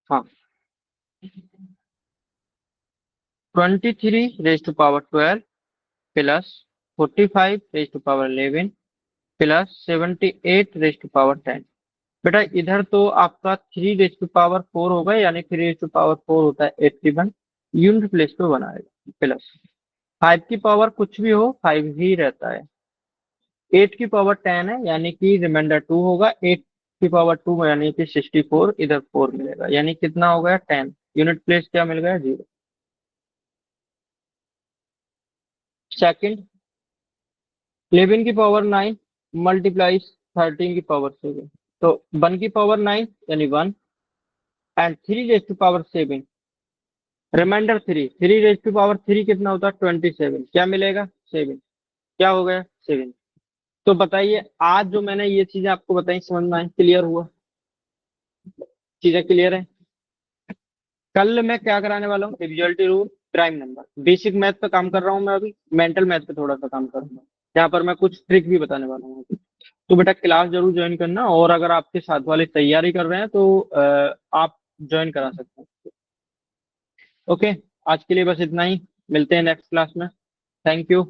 हाँ, 23 raised to power 12 plus 45 raised to power 11 plus 78 raised to power 10। बेटा इधर तो आपका 3 raised to power 4 होगा, यानी 3 raised to power 4 होता है 81, यूनिट प्लेस पे बनाएगा, प्लस 5 की पावर कुछ भी हो 5 ही रहता है। 8 की पावर 10 है, यानी कि रिमाइंडर 2 होगा। 8 की पावर 2 यानी कि 64, इधर 4 मिलेगा, यानी कितना हो गया 10। यूनिट प्लेस क्या मिल गया? 0। सेकंड, 11 की पावर 9 मल्टीप्लाइज 13 की पावर 7, तो 1 की पावर 9 यानी 1, and 3 raised to power 7, remainder 3, 3 raised to power 3 कितना होता है? 27। क्या मिलेगा? 7। क्या हो गया? 7। तो बताइए, आज जो मैंने ये चीजें आपको बताई समझ में आई, क्लियर हुआ? चीजें क्लियर है? कल मैं क्या कराने वाला हूँ? Divisibility rule, prime number, basic math पे काम कर रहा हूँ मैं अभी, मेंटल मैथ पे थोड़ा सा काम करूंगा, यहाँ पर मैं कुछ ट्रिक भी बताने वाला हूँ। तो बेटा क्लास जरूर ज्वाइन करना, और अगर आपके साथ वाले तैयारी कर रहे हैं तो आप ज्वाइन करा सकते हैं। ओके, आज के लिए बस इतना ही, मिलते हैं नेक्स्ट क्लास में। Thank you.